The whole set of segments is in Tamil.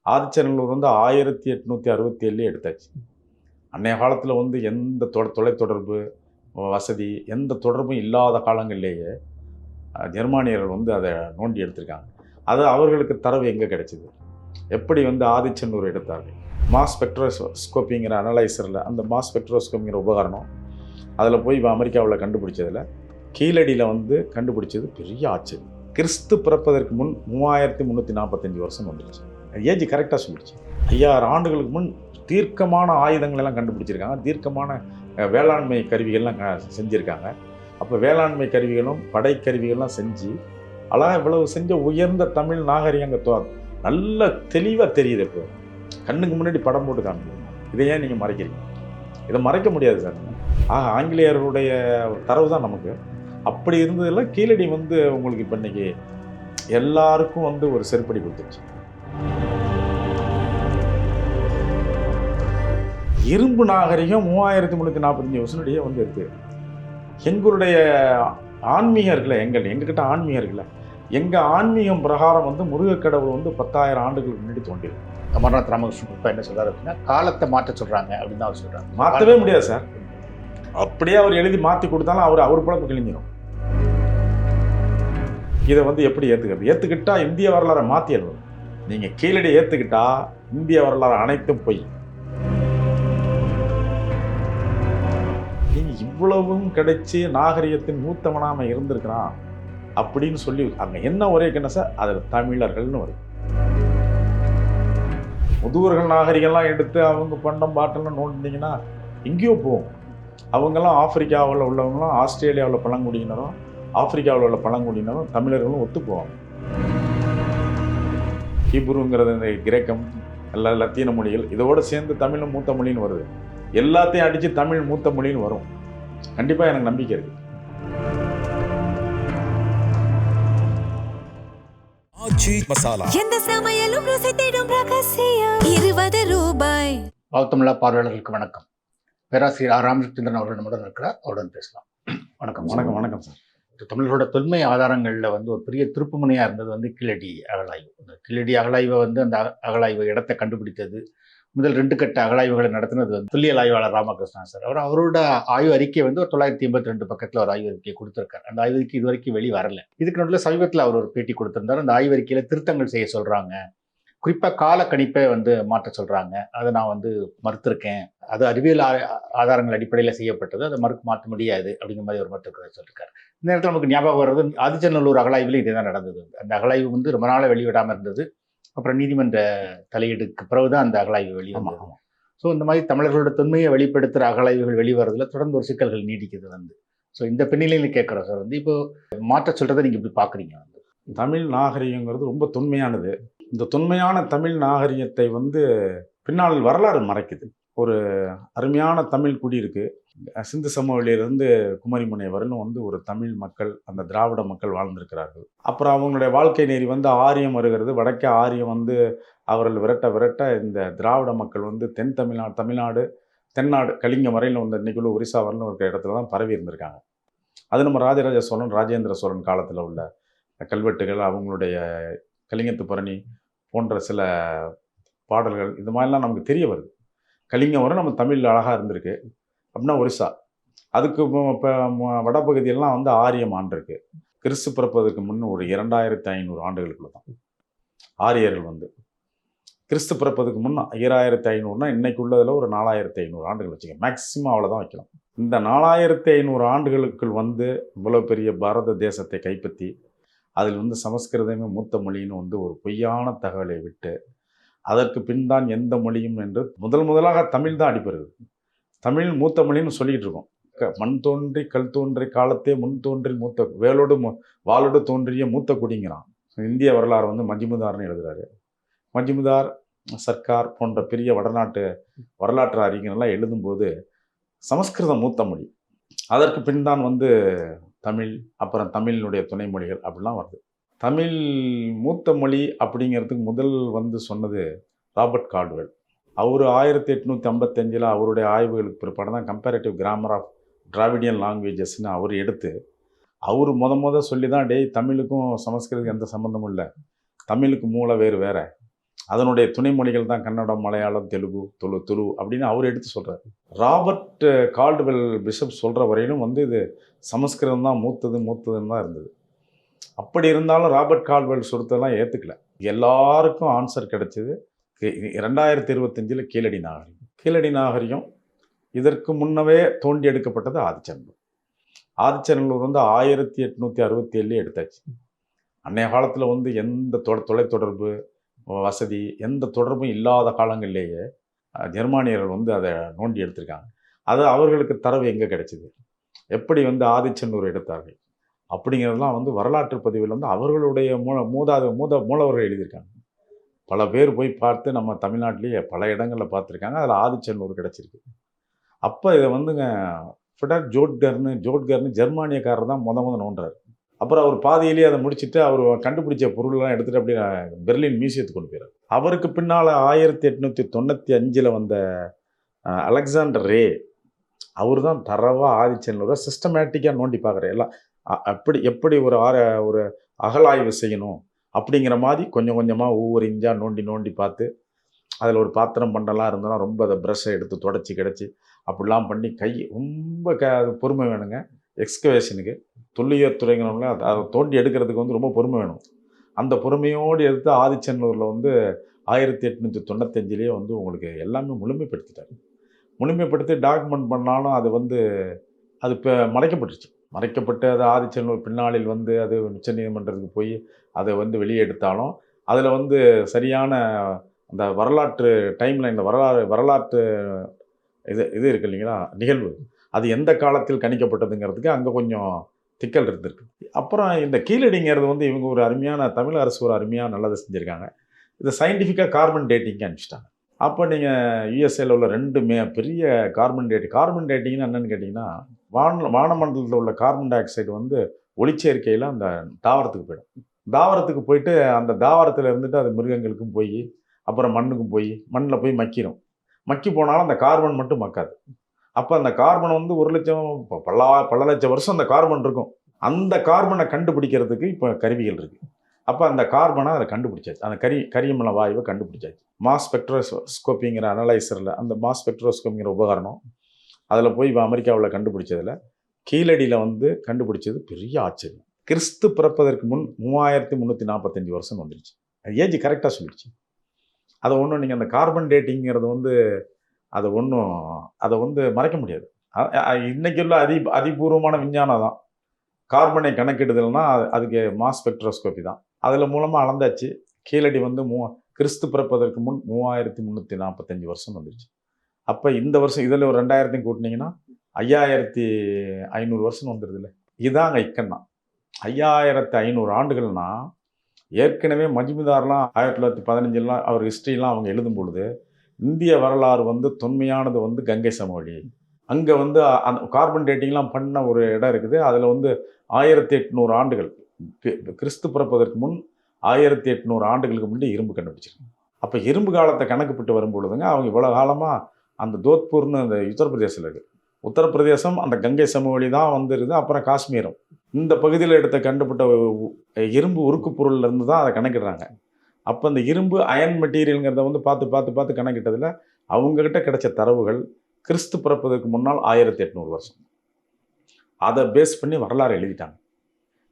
ஆதிச்சநல்லூர் வந்து 1867 எடுத்தாச்சு. அன்றைய காலத்தில் வந்து எந்த தொலைத்தொடர்பு வசதி எந்த தொடர்பும் இல்லாத காலங்கள்லேயே ஜெர்மானியர்கள் வந்து அதை நோண்டி எடுத்திருக்காங்க. அது அவர்களுக்கு தரவு எங்கே கிடைச்சிது, எப்படி வந்து ஆதிச்சநல்லூர் எடுத்தார்கள். மாஸ் ஸ்பெக்ட்ரோஸ்கோப்பிங்கிற அனலைசரில் அந்த மாஸ் ஸ்பெக்ட்ரோஸ்கோப்பிங்கிற உபகரணம் அதில் போய் அமெரிக்காவில் கண்டுபிடிச்சதில் கீழடியில் வந்து கண்டுபிடிச்சது பெரிய ஆச்சரியம். கிறிஸ்து பிறப்பதற்கு முன் 3345 வருஷம் வந்துடுச்சு. ஏஜ் கரெக்டாக சொல்லிடுச்சு. 5000 ஆண்டுகளுக்கு முன் தீர்க்கமான ஆயுதங்களெல்லாம் கண்டுபிடிச்சிருக்காங்க, தீர்க்கமான வேளாண்மை கருவிகள்லாம் செஞ்சுருக்காங்க. அப்போ வேளாண்மை கருவிகளும் படைக்கருவிகள்லாம் செஞ்சு அழகாக இவ்வளவு செஞ்ச உயர்ந்த தமிழ் நாகரிகம் அங்கே நல்ல தெளிவாக தெரியுது. இப்போ கண்ணுக்கு முன்னாடி படம் போட்டு காமிக்கணும். இதை ஏன் நீங்கள் மறைக்கிறீங்க? இதை மறைக்க முடியாது சார். ஆங்கிலேயர்களுடைய தரவு தான் நமக்கு. அப்படி இருந்ததில் கீழடி வந்து உங்களுக்கு இப்போ இன்றைக்கி எல்லாருக்கும் வந்து ஒரு செருப்படி கொடுத்துருச்சு. இரும்பு நாகரிகம் 3345 வருஷனுடைய வந்து இருக்குது. எங்களுடைய ஆன்மீகர்களை எங்ககிட்ட ஆன்மீகர்களை எங்கள் ஆன்மீகம் பிரகாரம் வந்து முருகக்கடவுள் வந்து 10,000 ஆண்டுகளுக்கு முன்னாடி தோன்றிருக்கு. அமர்நாத் ராமகிருஷ்ணன் இப்போ என்ன சொல்கிறார் அப்படின்னா, காலத்தை மாற்ற சொல்கிறாங்க அப்படின்னு தான் அவர் சொல்கிறாங்க. மாற்றவே முடியாது சார். அப்படியே அவர் எழுதி மாற்றி கொடுத்தாலும் அவர் பிழப்பு கிழிஞ்சிடும். இதை வந்து எப்படி ஏற்றுக்கிறது? ஏற்றுக்கிட்டா இந்திய வரலாறை மாற்றி எழுதணும். நீங்கள் கீழடி ஏற்றுக்கிட்டா இந்திய வரலாறு அனைத்தும் பொய். நீங்கள் இவ்வளவும் கிடைச்சி நாகரிகத்தின் மூத்தவனாம இருந்திருக்கிறான் அப்படின்னு சொல்லி அங்கே என்ன ஒரே என்ன சார், அதில் தமிழர்கள்னு வரும். முதுவர்கள் நாகரிகம்லாம் எடுத்து அவங்க பண்டம் பாட்டெல்லாம் நோண்டிங்கன்னா எங்கேயோ போகும். அவங்கெல்லாம் ஆப்பிரிக்காவில் உள்ளவங்களும் ஆஸ்திரேலியாவில் பழங்குடியினரும் ஆப்பிரிக்காவில் உள்ள பழங்குடியினரும் தமிழர்களும் ஒத்து போவாங்க. ஹீப்ருங்கிறது இந்த கிரேக்கம் எல்லா லத்தீன மொழிகள் இதோடு சேர்ந்து தமிழும் மூத்த மொழின்னு வருது. எல்லாத்தையும் அடித்து தமிழ் மூத்த மொழின்னு வரும். கண்டிப்பாக எனக்கு நம்பிக்கை இருக்குது. எந்த சமையலும் ருசி தேடும் ரகசியம் 20 ரூபாய். தமிழா பார்வையாளர்களுக்கு வணக்கம். பேராசிரியர் ஆர் ராமச்சந்திரன் அவர்கள் நம்முடன் இருக்கிறார். அவருடன் பேசலாம். வணக்கம். வணக்கம். வணக்கம் சார். தமிழர்களோட தொன்மை ஆதாரங்களில் வந்து ஒரு பெரிய திருப்புமுனையாக இருந்தது வந்து கீழடி அகழாய்வு. அந்த கீழடி அகழாய்வை வந்து அந்த அகழாய்வு இடத்தை கண்டுபிடித்தது, முதல் 2 கட்ட அகழாய்வுகளை நடத்தினது வந்து தொல்லியல் ஆய்வாளர் ராமகிருஷ்ணன் சார். அவரோட ஆய்வு அறிக்கை வந்து ஒரு 982 பக்கத்தில் ஒரு ஆய்வு அறிக்கையை கொடுத்துருக்காரு. அந்த ஆய்வு அறிக்கை இது வரைக்கும் வெளி வரல. இதுக்கு நடுவில் சமீபத்தில் அவர் ஒரு பேட்டி கொடுத்திருந்தார். அந்த ஆய்வு அறிக்கையில் திருத்தங்கள் செய்ய சொல்கிறாங்க, குறிப்பாக கால கணிப்பை வந்து மாற்ற சொல்கிறாங்க. அதை நான் வந்து மறுத்திருக்கேன், அது அறிவியல் ஆதாரங்கள் அடிப்படையில் செய்யப்பட்டது, அதை மாற்ற முடியாது அப்படிங்கிற மாதிரி ஒரு மறுத்திருக்கிறத சொல்லியிருக்காரு. இந்த நேரத்தில் நமக்கு ஞாபகம் வர்றது ஆதிச்சநல்லூர் அகழாய்வில் இதே தான் நடந்தது. அந்த அகழாய்வு வந்து ரொம்ப நாளாக வெளிவிடாமல் இருந்தது. அப்புறம் நீதிமன்ற தலையீடுக்கு பிறகுதான் அந்த அகழாய்வு வெளிவந்தது. ஸோ இந்த மாதிரி தமிழர்களோட தொன்மையை வெளிப்படுத்துகிற அகழாய்வுகள் வெளிவரதுல தொடர்ந்து ஒரு சிக்கல்கள் நீடிக்குது வந்து. ஸோ இந்த பின்னணியில் கேட்குறோம் சார், வந்து இப்போ மாற்ற சொல்கிறத நீங்கள் இப்படி பார்க்குறீங்க? வந்து தமிழ் நாகரிகங்கிறது ரொம்ப தொன்மையானது. இந்த தொன்மையான தமிழ் நாகரிகத்தை வந்து பின்னால் வரலாறு மறைக்குது. ஒரு அருமையான தமிழ் குடி இருக்குது. சிந்து சமவெளியிலிருந்து குமரிமுனை வரலும் வந்து ஒரு தமிழ் மக்கள், அந்த திராவிட மக்கள் வாழ்ந்திருக்கிறார்கள். அப்புறம் அவங்களுடைய வாழ்க்கை நெறி வந்து ஆரியம் வருகிறது. வடக்கே ஆரியம் வந்து அவர்கள் விரட்ட இந்த திராவிட மக்கள் வந்து தென் தமிழ்நாடு தென்னாடு கலிங்கம் வரையில் வந்து இன்றைக்குள்ள ஒரிசா வரலும் ஒரு இடத்துல தான் பரவி இருந்திருக்காங்க. அது நம்ம ராஜராஜ சோழன் ராஜேந்திர சோழன் காலத்தில் உள்ள கல்வெட்டுகள், அவங்களுடைய கலிங்கத்து பரணி போன்ற சில பாடல்கள், இது மாதிரிலாம் நமக்கு தெரிய வருது. கலிங்கம் வரை நம்ம தமிழ் அழகாக இருந்திருக்கு அப்படின்னா ஒரிசா, அதுக்கு இப்போ வடபகுதியெல்லாம் வந்து ஆரியம் ஆண்டிருக்கு. கிறிஸ்து பிறப்பதற்கு முன் ஒரு 2500 ஆண்டுகளுக்குள்ள தான் ஆரியர்கள் வந்து, கிறிஸ்து பிறப்பதுக்கு முன் 2500னா இன்னைக்கு உள்ளதில் ஒரு 4500 ஆண்டுகள் வச்சுக்க, மேக்சிமம் அவ்வளோதான் வைக்கலாம். இந்த 4500 ஆண்டுகளுக்குள் வந்து இவ்வளோ பெரிய பாரத தேசத்தை கைப்பற்றி அதில் வந்து சமஸ்கிருதமே மூத்த மொழின்னு வந்து ஒரு பொய்யான தகவலை விட்டு அதற்கு பின் தான் எந்த மொழியும் என்று முதலாக தமிழ் தான் அடிப்பருது. தமிழ் மூத்த மொழின்னு சொல்லிகிட்டு இருக்கோம். மண் தோன்றி கல் தோன்றி காலத்தே முன் தோன்றி மூத்த வாளோடு தோன்றிய மூத்த குடிங்கிறான். இந்திய வரலாறு வந்து மஜ்முதார்னு எழுதுறாரு. மஜ்முதார், சர்க்கார் போன்ற பெரிய வடநாட்டு வரலாற்று அறிஞர்கள்லாம் எழுதும்போது சமஸ்கிருதம் மூத்த மொழி, அதற்கு பின் தான் வந்து தமிழ், அப்புறம் தமிழினுடைய துணை மொழிகள் அப்படிலாம் வருது. தமிழ் மூத்த மொழி அப்படிங்கிறதுக்கு முதல் வந்து சொன்னது ராபர்ட் கால்டுவெல். அவர் 1855 அவருடைய ஆய்வுகளுக்கு பிற்பாடு தான் கம்பேரேட்டிவ் கிராமர் ஆஃப் டிராவிடியன் லாங்குவேஜஸ்ன்னு அவர் எடுத்து அவர் முத சொல்லி தான், டேய் தமிழுக்கும் சமஸ்கிருதத்துக்கு எந்த சம்மந்தமும் இல்லை, தமிழுக்கு மூல வேறு அதனுடைய துணை மொழிகள் தான் கன்னடம், மலையாளம், தெலுங்கு, துளு அப்படின்னு அவர் எடுத்து சொல்கிறார். ராபர்ட் கால்டுவெல் பிஷப் சொல்கிற வரையிலும் வந்து இது சமஸ்கிருதம் தான் மூத்ததுன்னு தான் இருந்தது. அப்படி இருந்தாலும் ராபர்ட் கால்டுவெல் சொல்றதெல்லாம் ஏற்றுக்கல. எல்லாருக்கும் ஆன்சர் கிடைச்சது 2025 கீழடி நாகரிகம். கீழடி நாகரிகம் இதற்கு முன்னவே தோண்டி எடுக்கப்பட்டது ஆதிச்சநல்லூர். ஆதிச்சநல்லூர் வந்து 1867 எடுத்தாச்சு. அன்றைய காலத்தில் வந்து எந்த தொலைத்தொடர்பு வசதி எந்த தொடர்பும் இல்லாத காலங்களிலேயே ஜெர்மானியர்கள் வந்து அதை நோண்டி எடுத்திருக்காங்க. அது அவர்களுக்கு தரவு எங்கே கிடைச்சிது, எப்படி வந்து ஆதிச்சநல்லூர் எடுத்தார்கள் அப்படிங்கிறதுலாம் வந்து வரலாற்று பதிவில் வந்து அவர்களுடைய மூலவர்கள் எழுதியிருக்காங்க. பல பேர் போய் பார்த்து நம்ம தமிழ்நாட்டிலேயே பல இடங்களில் பார்த்துருக்காங்க. அதில் ஆதிச்சநல்லூர் கிடச்சிருக்கு. அப்போ இதை வந்துங்க ஃபிடர் ஜோட்கர்னு ஜெர்மானியக்காரர் தான் முத நோண்டுறாரு. அப்புறம் அவர் பாதியிலேயே அதை முடிச்சுட்டு அவர் கண்டுபிடிச்ச பொருள்லாம் எடுத்துகிட்டு அப்படியே பெர்லின் மியூசியத்துக்கு கொண்டு போயிறார். அவருக்கு பின்னால் 1895 வந்த அலெக்சாண்டர் ரே அவர் தான் தரவாக ஆதிச்சநல்லூரை சிஸ்டமேட்டிக்காக நோண்டி பார்க்குறாரு. எல்லாம் எப்படி ஒரு அகலாய்வு செய்யணும் அப்படிங்கிற மாதிரி கொஞ்சம் கொஞ்சமாக ஒவ்வொரு இன்ச்சாக நோண்டி பார்த்து அதில் ஒரு பாத்திரம் பண்டெல்லாம் இருந்தோன்னா ரொம்ப அதை ப்ரஷ்ஷை எடுத்து தொடச்சி கிடச்சி அப்படிலாம் பண்ணி ரொம்ப பொறுமை வேணுங்க. எக்ஸ்கவேஷனுக்கு தொல்லியல் துறைங்கிறவங்கள அதை தோண்டி எடுக்கிறதுக்கு வந்து ரொம்ப பொறுமை வேணும். அந்த பொறுமையோடு எடுத்து ஆதிச்சநல்லூரில் வந்து 1895 வந்து உங்களுக்கு எல்லாமே முழுமைப்படுத்திட்டார். முழுமைப்படுத்தி டாக்குமெண்ட் பண்ணாலும் அது இப்போ மறைக்கப்பட்டு அது ஆதிச்சநல்லூர் பின்னாளில் வந்து அது உச்சநீதிமன்றத்துக்கு போய் அதை வந்து வெளியே எடுத்தாலும் அதில் வந்து சரியான அந்த வரலாற்று டைமில் இந்த வரலாற்று இது இருக்குது இல்லைங்களா, நிகழ்வு அது எந்த காலத்தில் கணிக்கப்பட்டதுங்கிறதுக்கு அங்கே கொஞ்சம் திக்கல் இருந்திருக்கு. அப்புறம் இந்த கீழடிங்கிறது வந்து இவங்க ஒரு அருமையான தமிழ் அரசு ஒரு அருமையாக நல்லதை செஞ்சுருக்காங்க. இதை சயின்டிஃபிக்காக கார்பன் டேட்டிங்க்கு அனுப்பிச்சிட்டாங்க. அப்போ நீங்கள் யுஎஸ்ஏல உள்ள 2 பெரிய கார்பன் டேட்டிங்னு என்னென்னு கேட்டிங்கன்னா, வானமண்டலத்தில் உள்ள கார்பன் டை ஆக்சைடு வந்து ஒளிச்சேர்க்கையில் அந்த தாவரத்துக்கு போயிடும். தாவரத்துக்கு போயிட்டு அந்த தாவரத்தில் இருந்துட்டு அது மிருகங்களுக்கும் போய் அப்புறம் மண்ணுக்கும் போய் மண்ணில் போய் மக்கி போனாலும் அந்த கார்பன் மட்டும் மக்காது. அப்போ அந்த கார்பன் வந்து 1 லட்சம் பல லட்சம் வருஷம் அந்த கார்பன் இருக்கும். அந்த கார்பனை கண்டுபிடிக்கிறதுக்கு இப்போ கருவிகள் இருக்குது. அப்போ அந்த கார்பனை அதை கண்டுபிடிச்சாச்சு. அந்த கரியமில வாயுவை கண்டுபிடிச்சாச்சு. மாஸ் ஸ்பெக்ட்ரோஸ்கோப்பிங்கிற அனலைசரில் அந்த மாஸ் ஸ்பெக்ட்ரோஸ்கோப்பிங்கிற உபகரணம் அதில் போய் அமெரிக்காவில் கண்டுபிடிச்சதில் கீழடியில் வந்து கண்டுபிடிச்சது பெரிய ஆச்சரியம். கிறிஸ்து பிறப்பதற்கு முன் 3345 வருஷம் வந்துடுச்சு. அது ஏஜ் கரெக்டாக சொல்லிடுச்சு. அதை ஒன்றும் நீங்கள் அந்த கார்பன் டேட்டிங்கிறது வந்து அதை வந்து மறைக்க முடியாது. இன்றைக்கி உள்ள அதிபூர்வமான விஞ்ஞானம் தான். கார்பனை கணக்கிடுதல்னா அதுக்கு மாஸ் ஸ்பெக்ட்ரோஸ்கோப்பி தான். அதில் மூலமாக அளந்தாச்சு. கீழடி வந்து கிறிஸ்து பிறப்பதற்கு முன் 3345 வருஷம் வந்துடுச்சு. அப்போ இந்த வருஷம் இதில் ஒரு 2000 கூட்டினீங்கன்னா 5500 வருஷம் வந்துடுதுல்ல. இதுதாங்க இக்கன்னா 5500 ஆண்டுகள்னா ஏற்கனவே மஜ்மதார்லாம் 1915 அவர் ஹிஸ்ட்ரிலாம் அவங்க எழுதும் பொழுது இந்திய வரலாறு வந்து தொன்மையானது வந்து கங்கை சமவெளி. அங்கே வந்து அந்த கார்பன் டேட்டிங்லாம் பண்ண ஒரு இடம் இருக்குது. அதில் வந்து 1800 ஆண்டுகள் கிறிஸ்து பிறப்பதற்கு முன் 1800 ஆண்டுகளுக்கு முன்னாடி இரும்பு கண்டுபிடிச்சிருக்காங்க. அப்போ இரும்பு காலத்தை கணக்குப்பட்டு வரும்பொழுதுங்க அவங்க இவ்வளோ காலமாக அந்த தோத்பூர்னு அந்த உத்தரப்பிரதேசத்தில் இருக்குது. உத்தரப்பிரதேசம் அந்த கங்கை சமவெளி தான் வந்துருது. அப்புறம் காஷ்மீரம் இந்த பகுதியில் எடுத்த கண்டுபிட்ட இரும்பு உருக்கு பொருள்லேருந்து தான் அதை கணக்கிடுறாங்க. அப்போ அந்த இரும்பு அயன் மெட்டீரியலுங்கிறத வந்து பார்த்து கணக்கிட்டதில் அவங்கக்கிட்ட கிடைச்ச தரவுகள் கிறிஸ்து பிறப்பதற்கு முன்னால் 1800 வருஷம். அதை பேஸ் பண்ணி வரலாறு எழுதிட்டாங்க.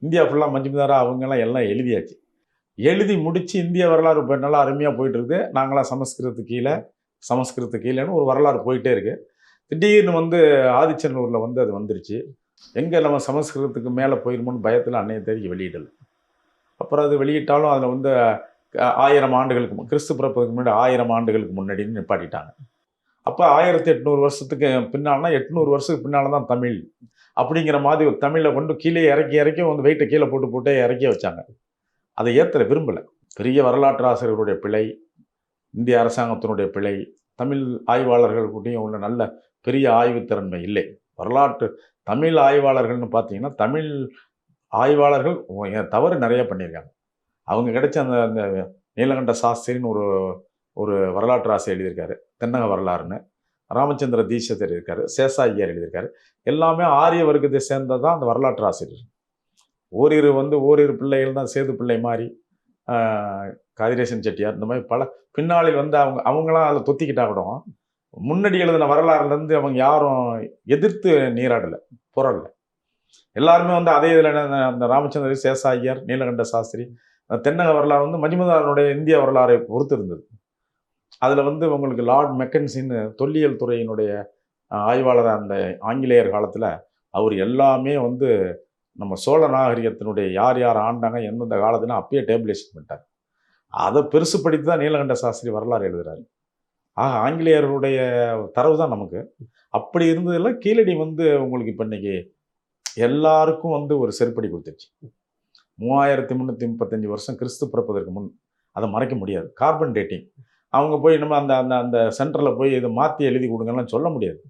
இந்தியா ஃபுல்லாக மஜ்மதாரா அவங்கெல்லாம் எல்லாம் எழுதியாச்சு. எழுதி முடித்து இந்திய வரலாறு இப்போ நல்லா அருமையாக போயிட்டுருக்குது. நாங்களாம் சமஸ்கிருதத்துக்கு கீழேன்னு ஒரு வரலாறு போயிட்டே இருக்குது. திடீர்னு வந்து ஆதிச்சநல்லூரில் வந்து அது வந்துருச்சு. எங்கே நம்ம சமஸ்கிருதத்துக்கு மேலே போயிருமோன்னு பயத்தில் அன்னைய தேதிக்கு வெளியிடலை. அப்புறம் அது வெளியிட்டாலும் அதில் வந்து 1000 ஆண்டுகளுக்கு கிறிஸ்து பிறப்பதுக்கு முன்னாடி 1000 ஆண்டுகளுக்கு முன்னாடின்னு நிப்பாட்டிட்டாங்க. அப்போ 1800 வருஷத்துக்கு பின்னால்னா 800 வருஷத்துக்கு பின்னால் தான் தமிழ் அப்படிங்கிற மாதிரி ஒரு தமிழை கொண்டு கீழே இறக்கி வந்து வெயிட்டை கீழே போட்டு இறக்கி வச்சாங்க. அதை ஏற்ற விரும்பலை. பெரிய வரலாற்று ஆசிரியர்களுடைய பிழை, இந்திய அரசாங்கத்தினுடைய பிழை, தமிழ் ஆய்வாளர்களுக்கிட்டையும் உள்ள நல்ல பெரிய ஆய்வுத்திறன்மை இல்லை. தமிழ் ஆய்வாளர்கள்னு பார்த்தீங்கன்னா தமிழ் ஆய்வாளர்கள் தவறு நிறைய பண்ணியிருக்காங்க. அவங்க கிடைச்ச அந்த நீலகண்ட சாஸ்திரின்னு ஒரு வரலாற்று ஆசிரியர் எழுதியிருக்காரு, தென்னக வரலாறுன்னு. ராமச்சந்திர தீட்சிதர் இருக்காரு, சேஷாய்யர் எழுதியிருக்காரு. எல்லாமே ஆரிய வர்க்கத்தை சேர்ந்தது தான் அந்த வரலாற்று ஆசிரியர். ஓரிரு பிள்ளைகள் தான் சேது பிள்ளை மாதிரி கதிரேசன் செட்டியார், இந்த மாதிரி பல பின்னாளில் வந்து அவங்களாம் அதில் தொத்திக்கிட்டா கூட முன்னாடி எழுதின வரலாறுலேருந்து அவங்க யாரும் எதிர்த்து நீராடலை, போராடல. எல்லாருமே வந்து அதே இதில் அந்த ராமச்சந்திர சேஷாய்யர், நீலகண்ட சாஸ்திரி, தென்னக வரலாறு வந்து மஜுமதாரனுடைய இந்திய வரலாறை பொறுத்து இருந்தது. அதில் வந்து உங்களுக்கு லார்ட் மெக்கன்சின்னு தொல்லியல் துறையினுடைய ஆய்வாளர் அந்த ஆங்கிலேயர் காலத்தில் அவர் எல்லாமே வந்து நம்ம சோழ நாகரிகத்தினுடைய யார் யார் ஆண்டாங்க எந்தெந்த காலத்துல அப்பயே டேபிளேஷன் பண்ணிட்டார். அதை பெருசுப்படுத்தி தான் நீலகண்ட சாஸ்திரி வரலாறு எழுதுறாரு. ஆக ஆங்கிலேயர்களுடைய தரவு தான் நமக்கு. அப்படி இருந்ததில் கீழடி வந்து உங்களுக்கு இப்போ இன்னைக்கு எல்லாருக்கும் வந்து ஒரு செருப்படி கொடுத்துருச்சு. 3335 வருஷம் கிறிஸ்து பிறப்பதற்கு முன், அதை மறைக்க முடியாது. கார்பன் டேட்டிங் அவங்க போய் நம்ம அந்த அந்த அந்த சென்டரில் போய் இதை மாற்றி எழுதி கொடுங்கலாம் சொல்ல முடியாது.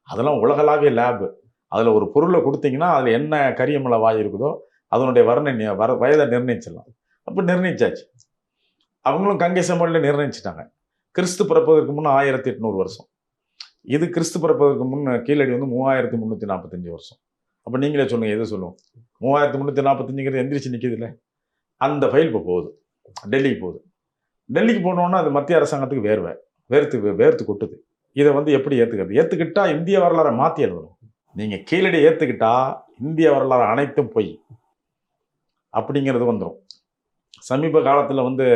அதெல்லாம் உலகளாவிய லேபு. அதில் ஒரு பொருளை கொடுத்தீங்கன்னா அதில் என்ன கரியமலை வாய் இருக்குதோ அதனுடைய வயதை நிர்ணயிச்சிடலாம். அப்போ நிர்ணயிச்சாச்சு. அவங்களும் கங்கை சமவெளியில் நிர்ணயிச்சிட்டாங்க. கிறிஸ்து பிறப்பதற்கு முன் 1800 வருஷம். இது கிறிஸ்து பிறப்பதற்கு முன் கீழடி வந்து 3345 வருஷம். அப்போ நீங்களே சொல்லுங்கள், எது சொல்லுவோம்? 3345ங்கிறது எந்திரிச்சு நிற்கிது இல்லை? அந்த ஃபைல் இப்போ போகுது, டெல்லிக்கு போகுது. டெல்லிக்கு போனோன்னா அது மத்திய அரசாங்கத்துக்கு வேர்த்து கொட்டுது. இதை வந்து எப்படி ஏற்றுக்கிறது? ஏற்றுக்கிட்டா இந்திய வரலாறை மாற்றி எழுதணும். நீங்கள் கீழடி ஏற்றுக்கிட்டா இந்திய வரலாறு அனைத்தும் பொய் அப்படிங்கிறது வந்துடும். சமீப காலத்தில் வந்து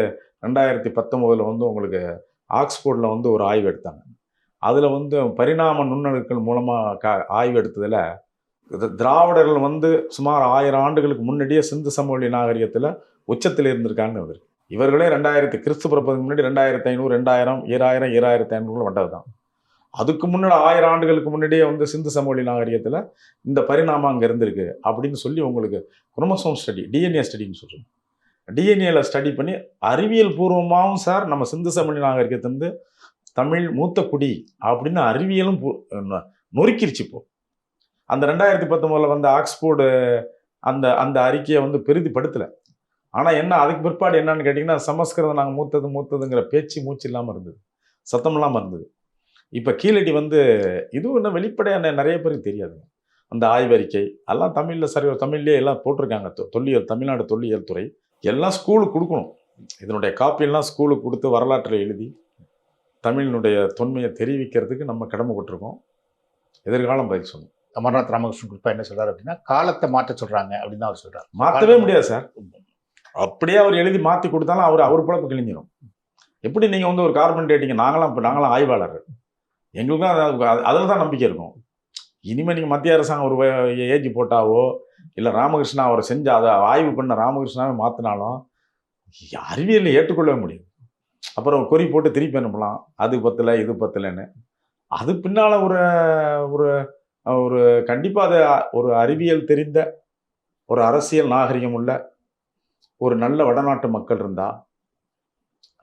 2019 வந்து உங்களுக்கு ஆக்ஸ்போர்டில் வந்து ஒரு ஆய்வு எடுத்தாங்க. அதில் வந்து பரிணாம நுண்ணணுக்கள் மூலமாக ஆய்வு எடுத்ததில் திராவிடர்கள் வந்து சுமார் 1000 ஆண்டுகளுக்கு முன்னாடியே சிந்து சமவெளி நாகரிகத்தில் உச்சத்தில் இருந்திருக்காங்கன்னு வருது. இவர்களே கிறிஸ்து பிறப்பதுக்கு முன்னாடி 2500, 2000, 2000, 2500 வந்தது தான். அதுக்கு முன்னாடி 1000 ஆண்டுகளுக்கு முன்னாடியே வந்து சிந்து சமவெளி நாகரிகத்தில் இந்த பரிணாமம் அங்கே இருந்திருக்கு அப்படின்னு சொல்லி உங்களுக்கு குரோமோசோம் ஸ்டடி, டிஎன்ஏ ஸ்டடின்னு சொல்கிறோம். டிஎன்ஏல ஸ்டடி பண்ணி அறிவியல் பூர்வமாகவும் சார் நம்ம சிந்து சமவெளி நாகரிகத்திலிருந்து தமிழ் மூத்த குடி அப்படின்னு அறிவியலும் நொறுக்கிருச்சு. இப்போ அந்த 2019 வந்த ஆக்ஸ்போர்டு அந்த அந்த அறிக்கையை வந்து பெரிதிப்படுத்தலை. ஆனால் என்ன அதுக்கு பிற்பாடு என்னன்னு கேட்டிங்கன்னா, சமஸ்கிருதம் நாங்கள் மூத்ததுங்கிற பேச்சு மூச்சு இல்லாமல் இருந்தது, சத்தம் இல்லாமல் இருந்தது. இப்போ கீழடி வந்து இதுவும் இன்னும் வெளிப்படையான நிறைய பேருக்கு தெரியாதுங்க. அந்த ஆய்வறிக்கை எல்லாம் தமிழ்லேயே எல்லாம் போட்டிருக்காங்க. தமிழ்நாடு தொல்லியல் துறை எல்லாம் ஸ்கூலுக்கு கொடுக்கணும். இதனுடைய காப்பியெல்லாம் ஸ்கூலுக்கு கொடுத்து வரலாற்றில் எழுதி தமிழினுடைய தொன்மையை தெரிவிக்கிறதுக்கு நம்ம கடமைப்பட்டிருக்கோம். எதிர்காலம் பதில் சொல்லணும். அமர்நாத் ராமகிருஷ்ணன் குறிப்பா என்ன சொல்றாரு அப்படின்னா, காலத்தை மாற்ற சொல்றாங்க அப்படின்னு தான் அவர் சொல்றாரு. மாற்றவே முடியாது சார். அப்படியே அவர் எழுதி மாற்றி கொடுத்தாலும் அவர் பிழப்பு கிழிஞ்சிடும். எப்படி நீங்கள் வந்து ஒரு கார்பன் டேட்டிங் நாங்களாம் ஆய்வாளர்கள், எங்களுக்கும் அதில் தான் நம்பிக்கை இருக்கும். இனிமேல் நீங்கள் மத்திய அரசாங்கம் ஒரு ஏஜி போட்டாவோ இல்லை ராமகிருஷ்ணா அவரை செஞ்சு அதை ஆய்வு பண்ண ராமகிருஷ்ணாவே மாற்றினாலும் அறிவியலில் ஏற்றுக்கொள்ளவே முடியும். அப்புறம் குறி போட்டு திருப்பி அனுப்பலாம், அது பத்தலை இது பத்தலைன்னு. அது பின்னால் ஒரு ஒரு ஒரு கண்டிப்பாக அது ஒரு அறிவியல் தெரிந்த ஒரு அரசியல் நாகரிகம் உள்ள ஒரு நல்ல வடநாட்டு மக்கள் இருந்தால்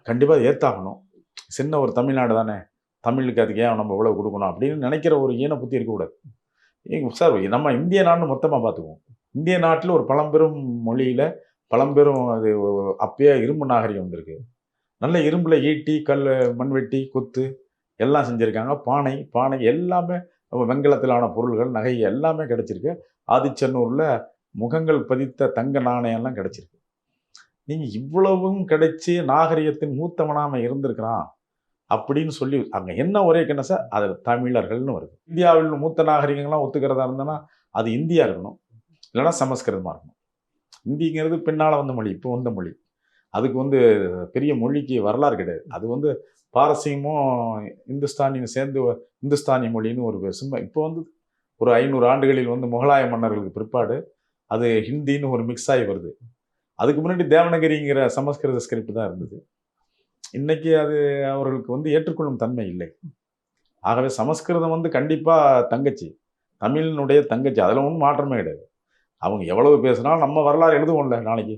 கண்டிப்பாக அதை ஏற்றாகணும். சின்ன ஒரு தமிழ்நாடு தானே, தமிழுக்கு அதுக்கு ஏன் நம்ம இவ்வளோ கொடுக்கணும் அப்படின்னு நினைக்கிற ஒரு ஈன புத்தி இருக்கக்கூடாது. சார் நம்ம இந்திய நாடுன்னு மொத்தமாக பார்த்துக்குவோம். இந்திய நாட்டில் ஒரு பழம்பெரும் மொழியில் பழம்பெரும் அது அப்பயே இரும்பு நாகரிகம் வந்திருக்கு. நல்ல இரும்பில் ஈட்டி, கல், மண்வெட்டி, கொத்து எல்லாம் செஞ்சுருக்காங்க. பானை எல்லாமே வெங்கலத்திலான பொருள்கள், நகை எல்லாமே கிடச்சிருக்கு. ஆதிச்சன்னூரில் முகங்கள் பதித்த தங்க நாணயம்லாம் கிடச்சிருக்கு. நீங்கள் இவ்வளவும் கிடைச்சி நாகரிகத்தின் மூத்தவனாமல் இருந்திருக்கிறான் அப்படின்னு சொல்லி அங்கே என்ன ஒரே என்ன சார், அதில் தமிழர்கள்னு வருது. இந்தியாவில் மூத்த நாகரிகங்கள்லாம் ஒத்துக்கிறதா இருந்ததுன்னா அது இந்தியா இருக்கணும், இல்லைன்னா சமஸ்கிருதமாக இருக்கணும். இந்திங்கிறது பின்னால் வந்த மொழி, இப்போ வந்த மொழி. அதுக்கு வந்து பெரிய மொழிக்கு வரலாறு கிடையாது. அது வந்து பாரசீகமும் இந்துஸ்தானியும் சேர்ந்து இந்துஸ்தானி மொழின்னு ஒரு இப்போ வந்து ஒரு 500 ஆண்டுகளில் வந்து முகலாய மன்னர்களுக்கு பிற்பாடு அது ஹிந்தின்னு ஒரு மிக்ஸ் ஆகி வருது. அதுக்கு முன்னாடி தேவனகிரிங்கிற சமஸ்கிருத ஸ்கிரிப்ட் தான் இருந்தது. இன்னைக்கு அது அவர்களுக்கு வந்து ஏற்றுக்கொள்ளும் தன்மை இல்லை. ஆகவே சமஸ்கிருதம் வந்து கண்டிப்பாக தங்கச்சி, தமிழினுடைய தங்கச்சி, அதில் ஒன்றும் மாற்றமே கிடையாது. அவங்க எவ்வளவு பேசுனாலும் நம்ம வரலாறு எழுதுவோம்ல. நாளைக்கு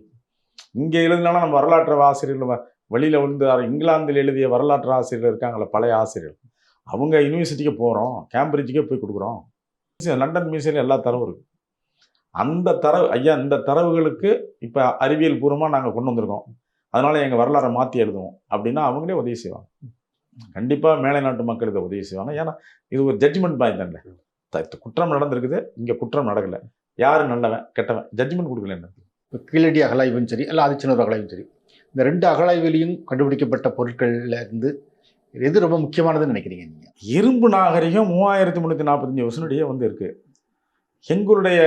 இங்கே எழுதினாலும் நம்ம வரலாற்று ஆசிரியர்கள் வெளியில் விழுந்து இங்கிலாந்தில் எழுதிய வரலாற்று ஆசிரியர்கள் இருக்காங்களே, பழைய ஆசிரியர்கள், அவங்க யூனிவர்சிட்டிக்கு போகிறோம், கேம்பிரிட்ஜுக்கே போய் கொடுக்குறோம். லண்டன் மியூசியம் எல்லா தரவும் இருக்குது. அந்த தரவு இந்த தரவுகளுக்கு இப்போ அறிவியல் பூர்வமாக நாங்கள் கொண்டு வந்திருக்கோம், அதனால் எங்கள் வரலாறை மாற்றி எழுதுவோம் அப்படின்னா அவங்களே உதவி செய்வாங்க. கண்டிப்பாக மேலை நாட்டு மக்கள் இதை உதவி செய்வாங்க. ஏன்னா இது ஒரு ஜட்ஜ்மெண்ட் பாயிண்ட் தானே. குற்றம் நடந்திருக்குது, இங்கே குற்றம் நடக்கலை, யார் நல்லவன் கெட்டவன் ஜட்ஜ்மெண்ட் கொடுக்கல. என்ன இப்போ கீழடி அகலாய்வும் சரி, இல்லை ஆதிச்சநல்லூர் அகலாய்வும் சரி, இந்த 2 அகழாய்வுலையும் கண்டுபிடிக்கப்பட்ட பொருட்கள்ல இருந்து எது ரொம்ப முக்கியமானதுன்னு நினைக்கிறீங்க நீங்க? இரும்பு நாகரிகம் 3345 வருஷனுடைய வந்து இருக்கு. எங்களுடைய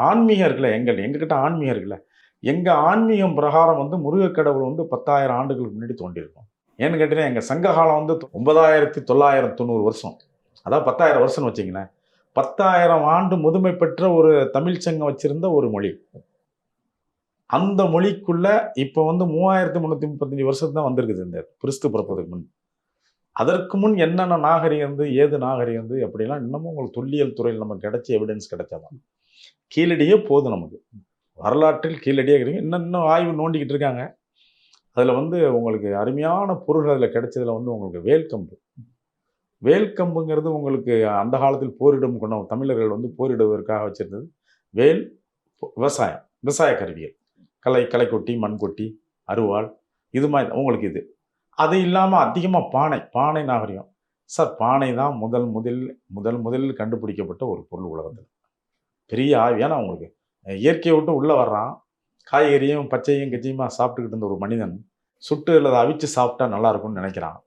ஆன்மீகம் இருக்குல்ல, எங்ககிட்ட ஆன்மீகம் இருக்குல்ல, எங்க ஆன்மீகம் பிரகாரம் வந்து முருகக் கடவுள் வந்து 10,000 ஆண்டுகளுக்கு முன்னாடி தோண்டியிருக்கும். ஏன்னு கேட்டீங்கன்னா, எங்க சங்க காலம் வந்து 9990 வருஷம். அதாவது 10,000 வருஷம்னு வச்சிங்களேன். 10,000 ஆண்டு முதுமை பெற்ற ஒரு தமிழ் சங்கம் வச்சிருந்த ஒரு மொழி. அந்த மொழிக்குள்ள இப்போ வந்து 3335 வருஷத்துக்கு தான் வந்திருக்குது இந்த கிறிஸ்து பிறப்பதுக்கு முன். அதற்கு முன் என்னென்ன நாகரிகம் இருந்து, ஏது நாகரிகம் இருந்து அப்படிலாம் இன்னமும் உங்களுக்கு தொல்லியல் துறையில் நமக்கு கிடைச்ச எவிடன்ஸ் கிடைச்சாதான். கீழடியே போதும் நமக்கு. வரலாற்றில் கீழடியே கிடைக்கும். இன்னும் ஆய்வு நோண்டிக்கிட்டு இருக்காங்க. அதில் வந்து உங்களுக்கு அருமையான பொருள் அதில் கிடைச்சதுல வந்து உங்களுக்கு வேல்கம்பு. வேல்கம்புங்கிறது உங்களுக்கு அந்த காலத்தில் போரிடும் குணம், தமிழர்கள் வந்து போரிடுவதற்காக வச்சிருந்தது. வேல் விவசாயம், விவசாய கருவிகள், களை கொட்டி, மண் கொட்டி, அருவாள், இது மாதிரி உங்களுக்கு இது. அது இல்லாமல் அதிகமாக பானை நாகரிகம். சார், பானை தான் முதலில் கண்டுபிடிக்கப்பட்ட ஒரு பொருள் உலகத்தில். பெரிய ஆய்வு. ஏன்னா உங்களுக்கு இயற்கையை விட்டு உள்ளே வர்றான், காய்கறியும் பச்சையும் கச்சியுமா சாப்பிட்டுக்கிட்டு இருந்த ஒரு மனிதன் சுட்டு இல்லை அவிச்சு சாப்பிட்டா நல்லா இருக்கும்னு நினைக்கிறான்.